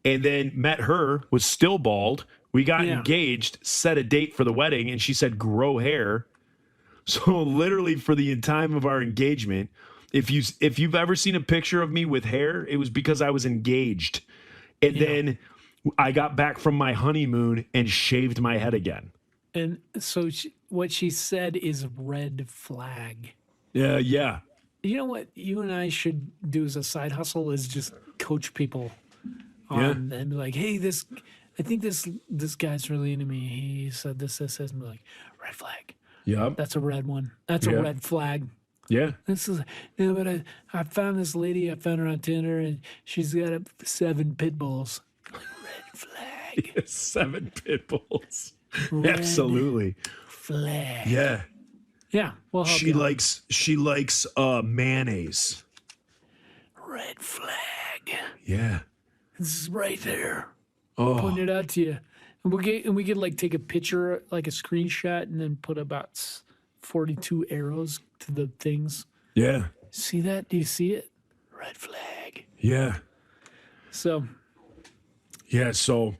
and then met her, was still bald. We got Yeah. engaged, set a date for the wedding, and she said grow hair. So literally for the time of our engagement, if you've ever seen a picture of me with hair, it was because I was engaged. And then I got back from my honeymoon and shaved my head again. And so what she said is red flag. Yeah. You know what you and I should do as a side hustle is just coach people on and be like, hey, I think this guy's really into me. He said this, and be like, red flag. Yep. That's a red one. That's a Yeah. red flag. Yeah. This is but I found this lady. I found her on Tinder, and she's got 7 pit bulls. Red flag. 7 pit bulls. Red Absolutely. flag. Yeah. Yeah. Well, She likes mayonnaise. red flag. Yeah. This is right there. Oh. Pointing it out to you, and we could like take a picture, like a screenshot, and then put about 42 arrows to the things. Yeah. See that? Do you see it? Red flag. Yeah. So Yeah, so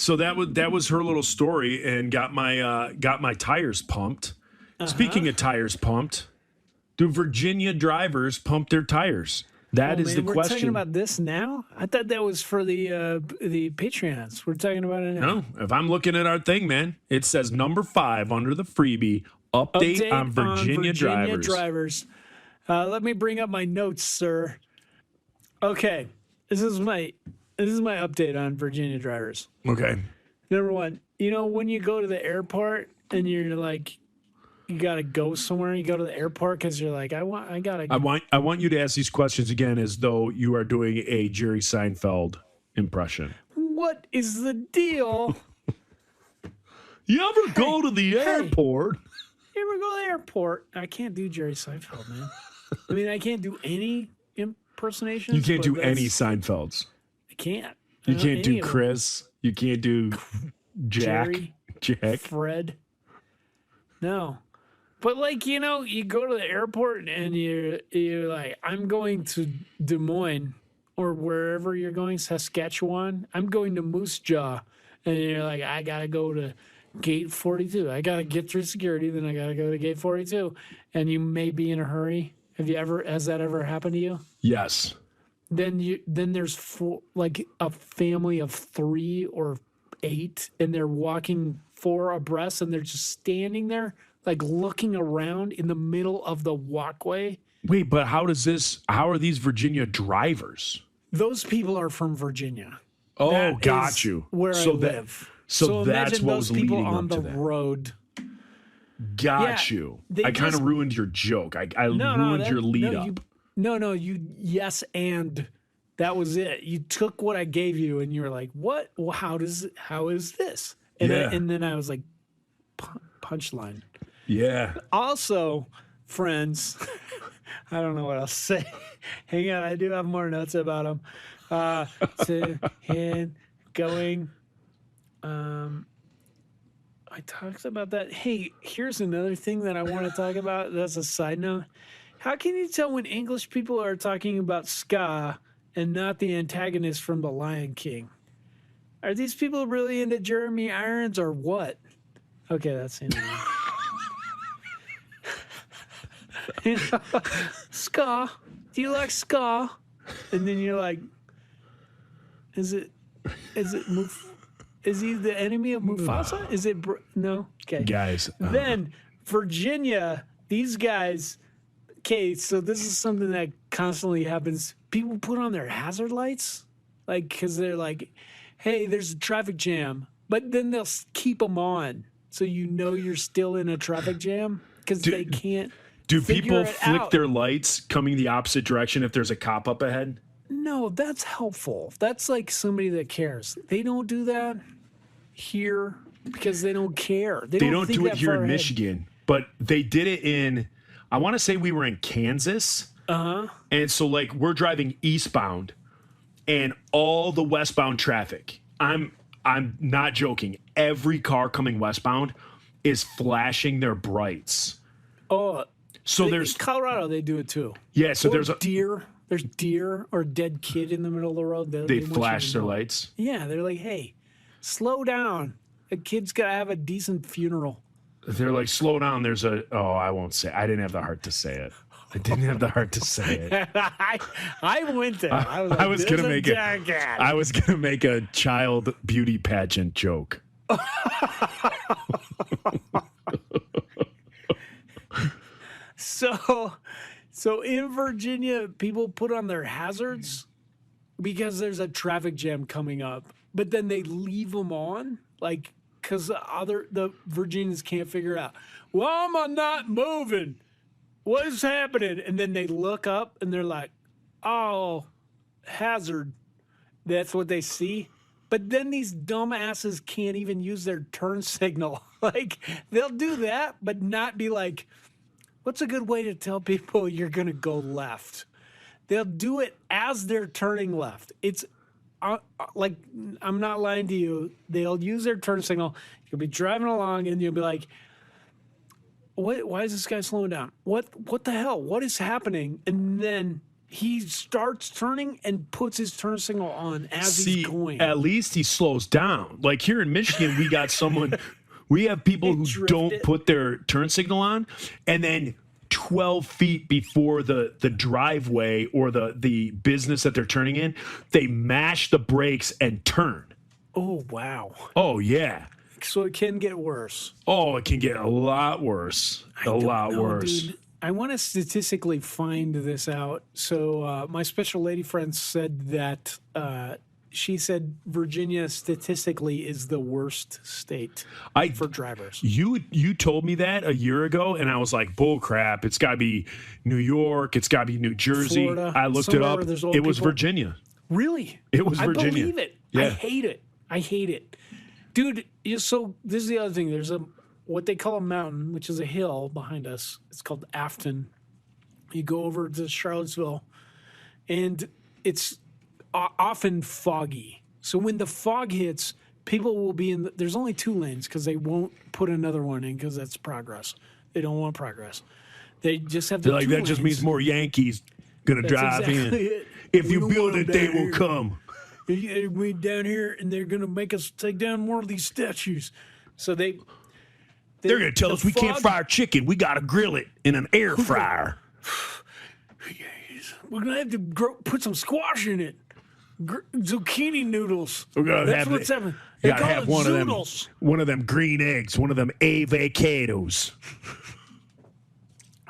that was her little story and got my tires pumped. Speaking of tires pumped, do Virginia drivers pump their tires? That is the we're question. talking about this now. I thought that was for the Patreons. We're talking about it now. No, if I'm looking at our thing, man, it says number 5 under the freebie update on Virginia drivers. Let me bring up my notes, sir. Okay, this is my update on Virginia drivers. Okay. Number 1, when you go to the airport and you're like, you gotta go somewhere. You go to the airport because you're like, I gotta. I want you to ask these questions again as though you are doing a Jerry Seinfeld impression. What is the deal? You ever go to the airport? You ever go to the airport? I can't do Jerry Seinfeld, man. I mean, I can't do any impersonations. You can't but do any that's- Seinfelds. I can't. You I don't can't any do of them. Chris. You can't do Jack. Jerry. Jack. Fred. No. But like, you go to the airport and you're like, I'm going to Des Moines or wherever you're going, Saskatchewan. I'm going to Moose Jaw. And you're like, I gotta go to gate 42. I gotta get through security, then I gotta go to gate 42. And you may be in a hurry. Has that ever happened to you? Yes. Then there's like a family of 3 or 8, and they're walking 4 abreast, and they're just standing there, like looking around in the middle of the walkway. Wait, but how are these Virginia drivers? Those people are from Virginia. Oh, That got is you. Where So I that- live. so that's imagine what those was people leading on up to the that. road. Got Yeah, you. they I kind just- of ruined your joke. I No, ruined your lead no, up. Yes, and that was it. You took what I gave you, and you were like, "What? Well, how is this?" And Yeah. and then I was like, punchline. Yeah. Also, friends, I don't know what else to say. Hang on, I do have more notes about them. To and going. I talked about that. Hey, here's another thing that I want to talk about. That's a side note. How can you tell when English people are talking about ska and not the antagonist from The Lion King? Are these people really into Jeremy Irons or what? Okay, that's the end of that. Ska. Do you like ska? And then you're like, is he the enemy of Mufasa? Is it no? Okay. Guys. Then Virginia, these guys. Okay, so this is something that constantly happens. People put on their hazard lights, like because they're like, "Hey, there's a traffic jam," but then they'll keep them on, so you're still in a traffic jam because they can't. Do figure people it flick out. their lights coming the opposite direction if there's a cop up ahead? No, that's helpful. That's like somebody that cares. They don't do that here because they don't care. They don't think do it that here far in ahead. Michigan, but they did it in, I want to say we were in Kansas. And so like we're driving eastbound and all the westbound traffic. I'm not joking. Every car coming westbound is flashing their brights. Oh, So in there's Colorado. They do it too. yeah, so Or there's a deer. There's deer or a dead kid in the middle of the road. they want you flash to their know. lights. Yeah, they're like, hey, slow down. A kid's got to have a decent funeral. They're like, slow down. There's a I won't say. I didn't have the heart to say it. I didn't have the heart to say it. I went there. I was, like, I was "There's gonna a make it. jackass." I was gonna make a child beauty pageant joke. So in Virginia, people put on their hazards because there's a traffic jam coming up, but then they leave them on, like because the Virginians can't figure out. Why am I not moving? What is happening? And then they look up and they're like, "Oh, hazard." That's what they see. But then these dumbasses can't even use their turn signal. Like they'll do that, but not be like, what's a good way to tell people you're going to go left? They'll do it as they're turning left. It's like, I'm not lying to you. They'll use their turn signal. You'll be driving along and you'll be like, why is this guy slowing down? What the hell? What is happening? And then he starts turning and puts his turn signal on as he's going. At least he slows down. Like here in Michigan, we got someone, we have people who drift don't it. put their turn signal on, and then 12 feet before the driveway or the business that they're turning in, they mash the brakes and turn. Oh, wow. Oh, yeah. So it can get worse. Oh, it can get a lot worse. A lot No, worse. dude. I want to statistically find this out. So my special lady friend said that she said Virginia statistically is the worst state for drivers. You told me that a year ago, and I was like, bull crap. It's got to be New York. It's got to be New Jersey. Florida, I looked it somewhere up. where there's old It was people. Virginia. Really? It was Virginia. I believe it. Yeah. I hate it. I hate it. Dude, so this is the other thing. There's what they call a mountain, which is a hill behind us. It's called Afton. You go over to Charlottesville, and it's often foggy. So when the fog hits, people will be in there's only 2 lanes because they won't put another one in because that's progress. They don't want progress. They just have the They're like, 2 that just lanes. means more Yankees going to That's drive in. exactly it. If We you don't build want it, them they down will here. come. We down here, and they're gonna make us take down more of these statues. So They're going to tell us we can't fry chicken. We got to grill it in an air fryer. We're gonna have to put some squash in it. Zucchini noodles. We're gonna That's have what's it. happening. You They got to call have it zoodles. one of them green eggs, one of them avocados.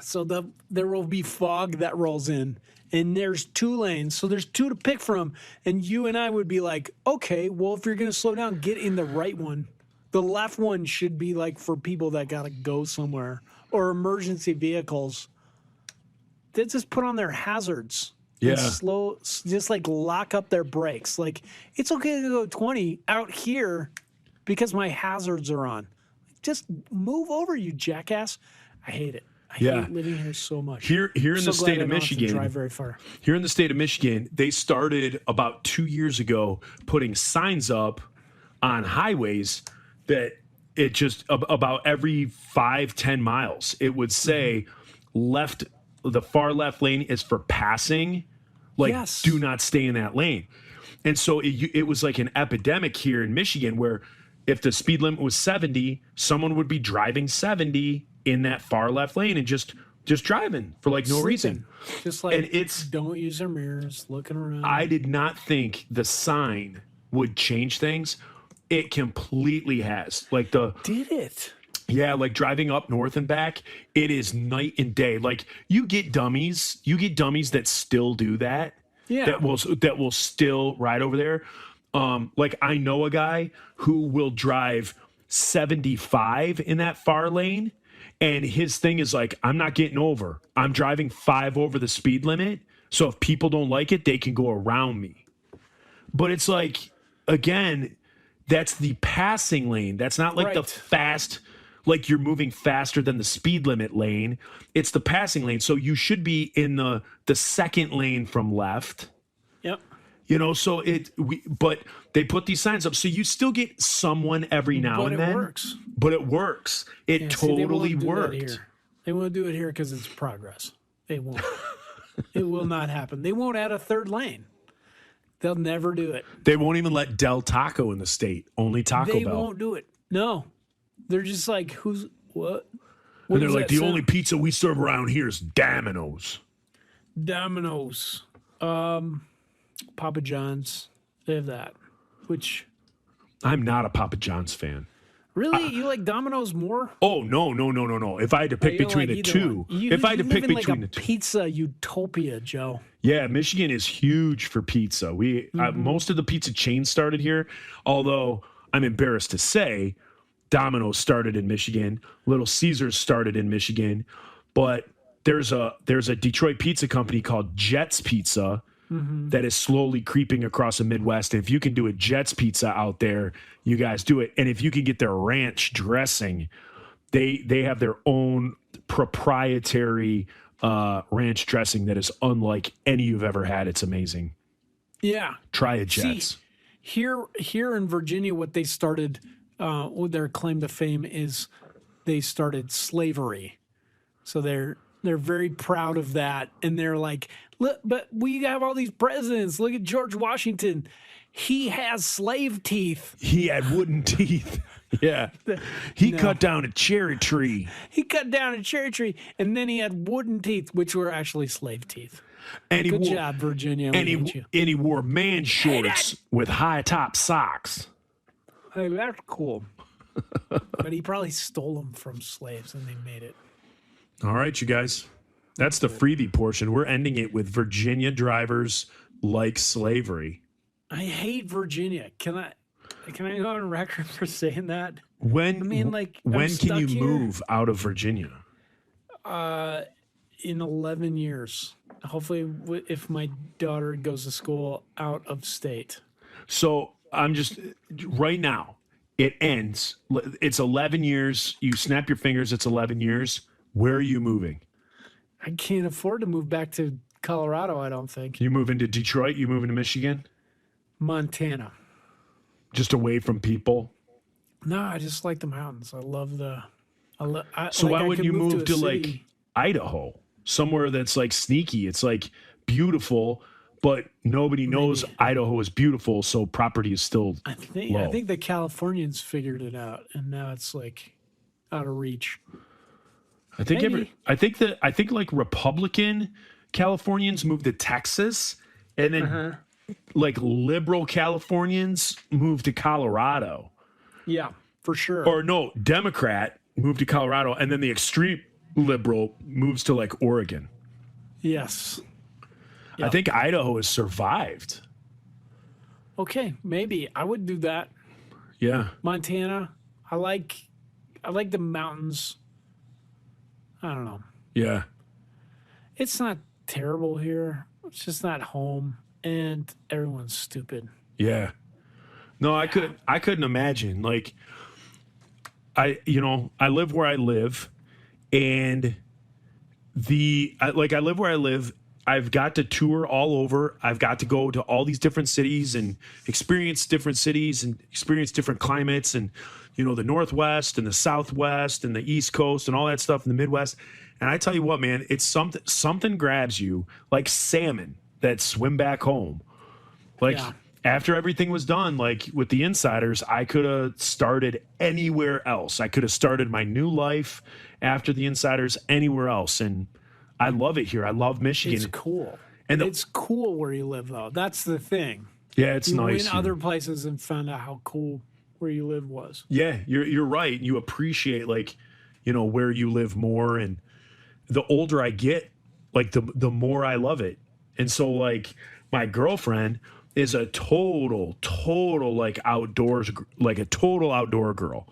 So there will be fog that rolls in, and there's 2 lanes, so there's 2 to pick from. And you and I would be like, okay, well, if you're gonna slow down, get in the right one. The left one should be like for people that gotta go somewhere or emergency vehicles. They just put on their hazards. Yeah. And slow, just like lock up their brakes. Like it's okay to go 20 out here because my hazards are on. Just move over, you jackass. I hate it. I Yeah. hate living here so much. Here in So the glad state I of don't have to Michigan, drive very far. Here in the state of Michigan, they started about 2 years ago putting signs up on highways that it just about every 5-10 miles, it would say the far left lane is for passing. Like, Yes. do not stay in that lane. And so it was like an epidemic here in Michigan where if the speed limit was 70, someone would be driving 70 in that far left lane and just driving for like no reason. Just like And it's don't use their mirrors, looking around. I did not think the sign would change things. It completely has. Like did it. like driving up north and back, it is night and day. Like you get dummies that still do that. Yeah. That will still ride over there. Like I know a guy who will drive 75 in that far lane, and his thing is like, I'm not getting over. I'm driving 5 over the speed limit So if people don't like it, they can go around me. But it's like, again, that's the passing lane. That's not like the Right. fast, like you're moving faster than the speed limit lane. It's the passing lane. So you should be in the second lane from left. Yep. You know, so but they put these signs up, so you still get someone every now But and it then. works. But it works. It Yeah, see, they totally won't do that worked. here. They won't do it here because it's progress. They won't. It will not happen. They won't add a third lane. They'll never do it. They won't even let Del Taco in the state. Only Taco They Bell. won't do it. No. They're just like, who's what? What And they're does like, that the sound? only pizza we serve around here is Domino's. Domino's. Papa John's. They have that. Which I'm not a Papa John's fan. really you like Domino's more? Oh, no. If I had to pick You don't between like the either two, one. You, if I had to you pick live in between like the a two. pizza utopia, Joe. Yeah, Michigan is huge for pizza. Most of the pizza chains started here, although I'm embarrassed to say Domino's started in Michigan, Little Caesars started in Michigan, but there's a Detroit pizza company called Jets Pizza that is slowly creeping across the Midwest. And if you can do a Jets Pizza out there, you guys do it. And if you can get their ranch dressing, they have their own proprietary ranch dressing that is unlike any you've ever had. It's amazing. Yeah. Try a Jets. Here in Virginia, what they started, what their claim to fame is, they started slavery. So they're very proud of that, and they're like, look, but we have all these presidents. Look at George Washington; he has slave teeth. He had wooden teeth. Yeah. He cut down a cherry tree. He cut down a cherry tree, and then he had wooden teeth, which were actually slave teeth. And he Good wore, job, Virginia. We and hate you. he wore man shorts with high top socks. Hey, that's cool. But he probably stole them from slaves, and they made it. All right, you guys. That's the freebie portion. We're ending it with Virginia drivers like slavery. I hate Virginia. Can I go on record for saying that? When mean, like, I'm when can you stuck here. move out of Virginia? In 11 years. Hopefully, if my daughter goes to school out of state. So I'm just right now. It ends. It's 11 years. You snap your fingers. It's 11 years. Where are you moving? I can't afford to move back to Colorado, I don't think. You move into Detroit? You move into Michigan? Montana. Just away from people? No, I just like the mountains. I love the. So why wouldn't you move to a like city. Idaho? Somewhere that's like sneaky. It's like beautiful, but nobody knows Idaho is beautiful, so property is still I low. think the Californians figured it out, and now it's like out of reach. I think Maybe. I think like Republican Californians move to Texas, and then like liberal Californians move to Colorado. Yeah, for sure. Or no, Democrat move to Colorado, and then the extreme liberal moves to like Oregon. Yes. I think Idaho has survived. Okay, maybe I would do that. Yeah. Montana. I like the mountains. I don't know. Yeah. It's not terrible here. It's just not home, and everyone's stupid. Yeah. No, I couldn't imagine. Like I live where I live, and I live where I live. I've got to tour all over. I've got to go to all these different cities and experience different cities and experience different climates and, the Northwest and the Southwest and the East Coast and all that stuff in the Midwest. And I tell you what, man, it's something grabs you like salmon that swim back home. Like Yeah. after everything was done, like with the Insiders, I could have started anywhere else. I could have started my new life after the Insiders anywhere else. And I love it here. I love Michigan. It's cool. And It's cool where you live, though. That's the thing. yeah, it's You nice. went here. other places and found out how cool where you live was. Yeah, you're right. You appreciate where you live more, and the older I get, like the more I love it. And so like my girlfriend is a total like outdoors, like a total outdoor girl.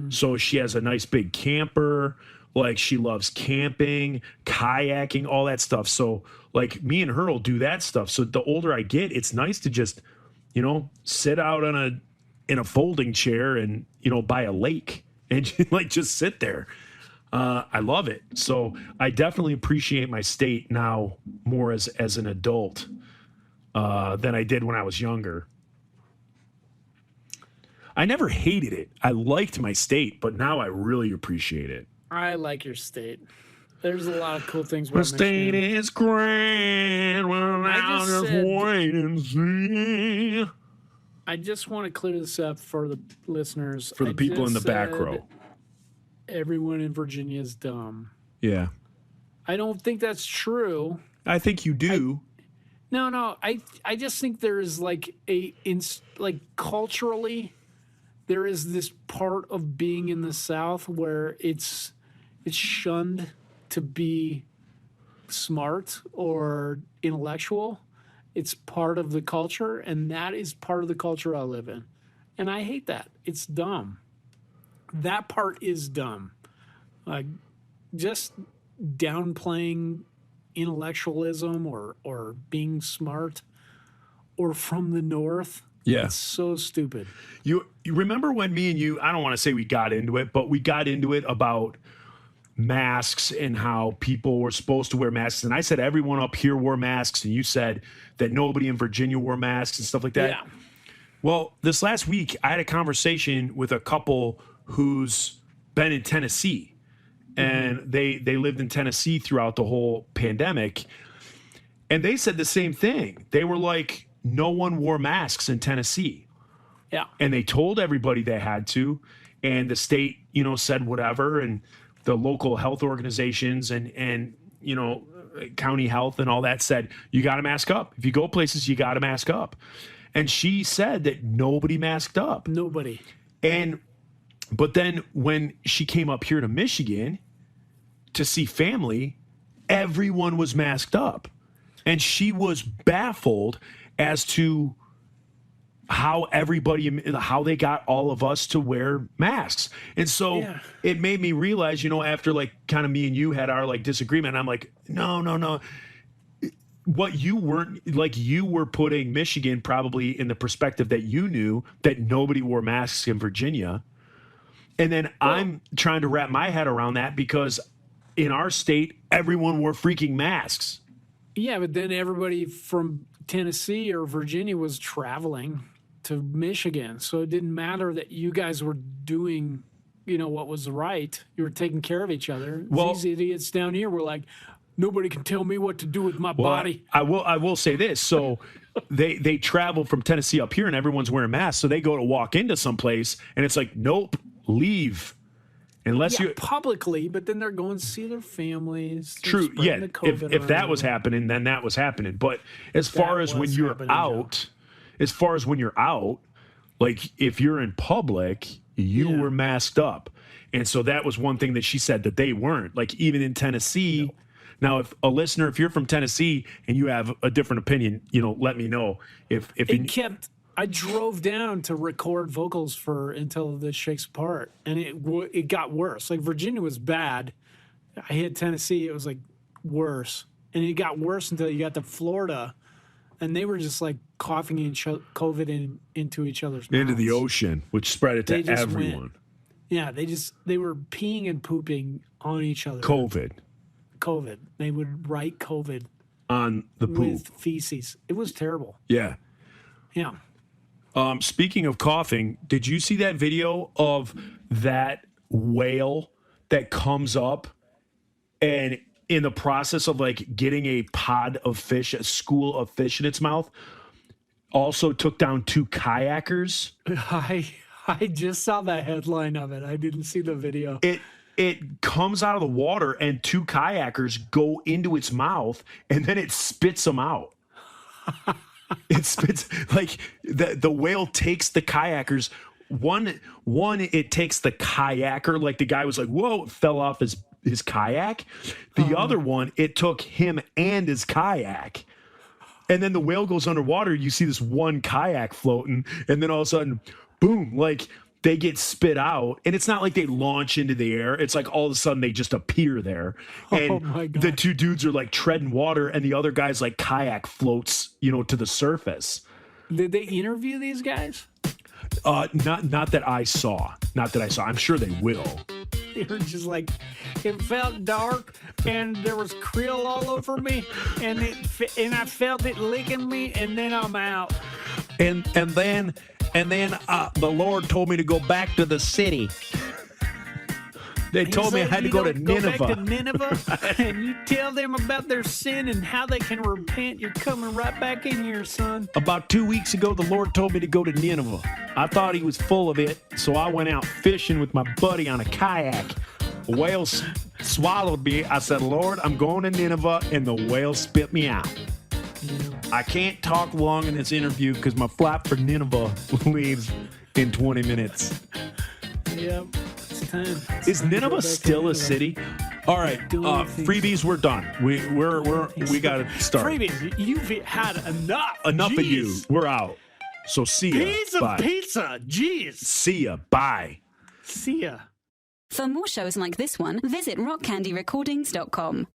So she has a nice big camper. Like she loves camping, kayaking, all that stuff. So Like me and her will do that stuff. So the older I get, it's nice to just, sit out in a folding chair and, by a lake and like just sit there. I love it. So I definitely appreciate my state now more as an adult than I did when I was younger. I never hated it. I liked my state, but now I really appreciate it. I like your state. There's a lot of cool things. My state is grand. Well, now just just said- wait and see. I just want to clear this up for the listeners. For the I people in the just back said row. Everyone in Virginia is dumb. Yeah. I don't think that's true. I think you do. No. I just think there is like culturally, there is this part of being in the South where it's shunned to be smart or intellectual. It's part of the culture, and that is part of the culture I live in. And I hate that. It's dumb. That part is dumb. Just downplaying intellectualism or being smart or from the North. Yeah. It's so stupid. You remember when me and you, I don't want to say we got into it, but we got into it about masks and how people were supposed to wear masks. And I said everyone up here wore masks, and you said that nobody in Virginia wore masks and stuff like that. Yeah. Well, this last week, I had a conversation with a couple who's been in Tennessee, and they lived in Tennessee throughout the whole pandemic. And they said the same thing. They were like, no one wore masks in Tennessee. Yeah. And they told everybody they had to. And the state, said whatever. And the local health organizations and county health and all that said, you got to mask up. If you go places, you got to mask up. And she said that nobody masked up. Nobody. But then when she came up here to Michigan to see family, everyone was masked up. And she was baffled as to how they got all of us to wear masks. And so it made me realize, after like kind of me and you had our like disagreement, I'm like, no. What you weren't, like, you were putting Michigan probably in the perspective that you knew that nobody wore masks in Virginia. And then I'm trying to wrap my head around that because in our state, everyone wore freaking masks. Yeah, but then everybody from Tennessee or Virginia was traveling to Michigan. So it didn't matter that you guys were doing, what was right. You were taking care of each other. Well- These idiots down here were like, nobody can tell me what to do with my body. I will say this. So they travel from Tennessee up here and everyone's wearing masks. So they go to walk into someplace and it's like, nope, leave. Unless Yeah, you publicly, but then they're going to see their families. They're True. spreading Yeah. the COVID If that around. was happening, then that was happening. But as far as when was you're happening, out, like if you're in public, you were masked up. And so that was one thing that she said that they weren't. Like even in Tennessee. Now, if a listener, if you're from Tennessee and you have a different opinion, let me know. I drove down to record vocals for Until This Shakes Apart, and it got worse. Like Virginia was bad. I hit Tennessee, it was like worse. And it got worse until you got to Florida, and they were just like coughing COVID into each other's mouths. into the ocean, which spread it They to just everyone. went. Yeah, they were peeing and pooping on each other. COVID COVID. They would write COVID on the poop. with feces. It was terrible. Yeah. Yeah. Speaking of coughing, did you see that video of that whale that comes up and in the process of like getting a pod of fish, a school of fish in its mouth, also took down 2 kayakers? I just saw the headline of it. I didn't see the video. It comes out of the water and 2 kayakers go into its mouth and then it spits them out. It spits like the whale takes the kayakers. One, it takes the kayaker, like the guy was like, whoa, it fell off his kayak. The other one, it took him and his kayak. And then the whale goes underwater. You see this one kayak floating, and then all of a sudden, boom, like they get spit out, and it's not like they launch into the air. It's like all of a sudden they just appear there. And my God. the two dudes are like treading water, and the other guy's like kayak floats, to the surface. Did they interview these guys? Not that I saw. Not that I saw. I'm sure they will. They were just like, it felt dark, and there was krill all over me, and I felt it licking me, and then I'm out. And then the Lord told me to go back to the city. They told me I had to go to Nineveh. Go back to Nineveh, and you tell them about their sin and how they can repent. You're coming right back in here, son. About 2 weeks ago, the Lord told me to go to Nineveh. I thought he was full of it, so I went out fishing with my buddy on a kayak. A whale swallowed me. I said, Lord, I'm going to Nineveh, and the whale spit me out. I can't talk long in this interview because my flight for Nineveh leaves in 20 minutes. Yep. Time. Is Nineveh still a city? All right, freebies, we're done. We got to start. Freebies, you've had enough. Enough of you. We're out. So see ya. Piece of Bye. pizza. Jeez. See ya. Bye. See ya. For more shows like this one, visit rockcandyrecordings.com.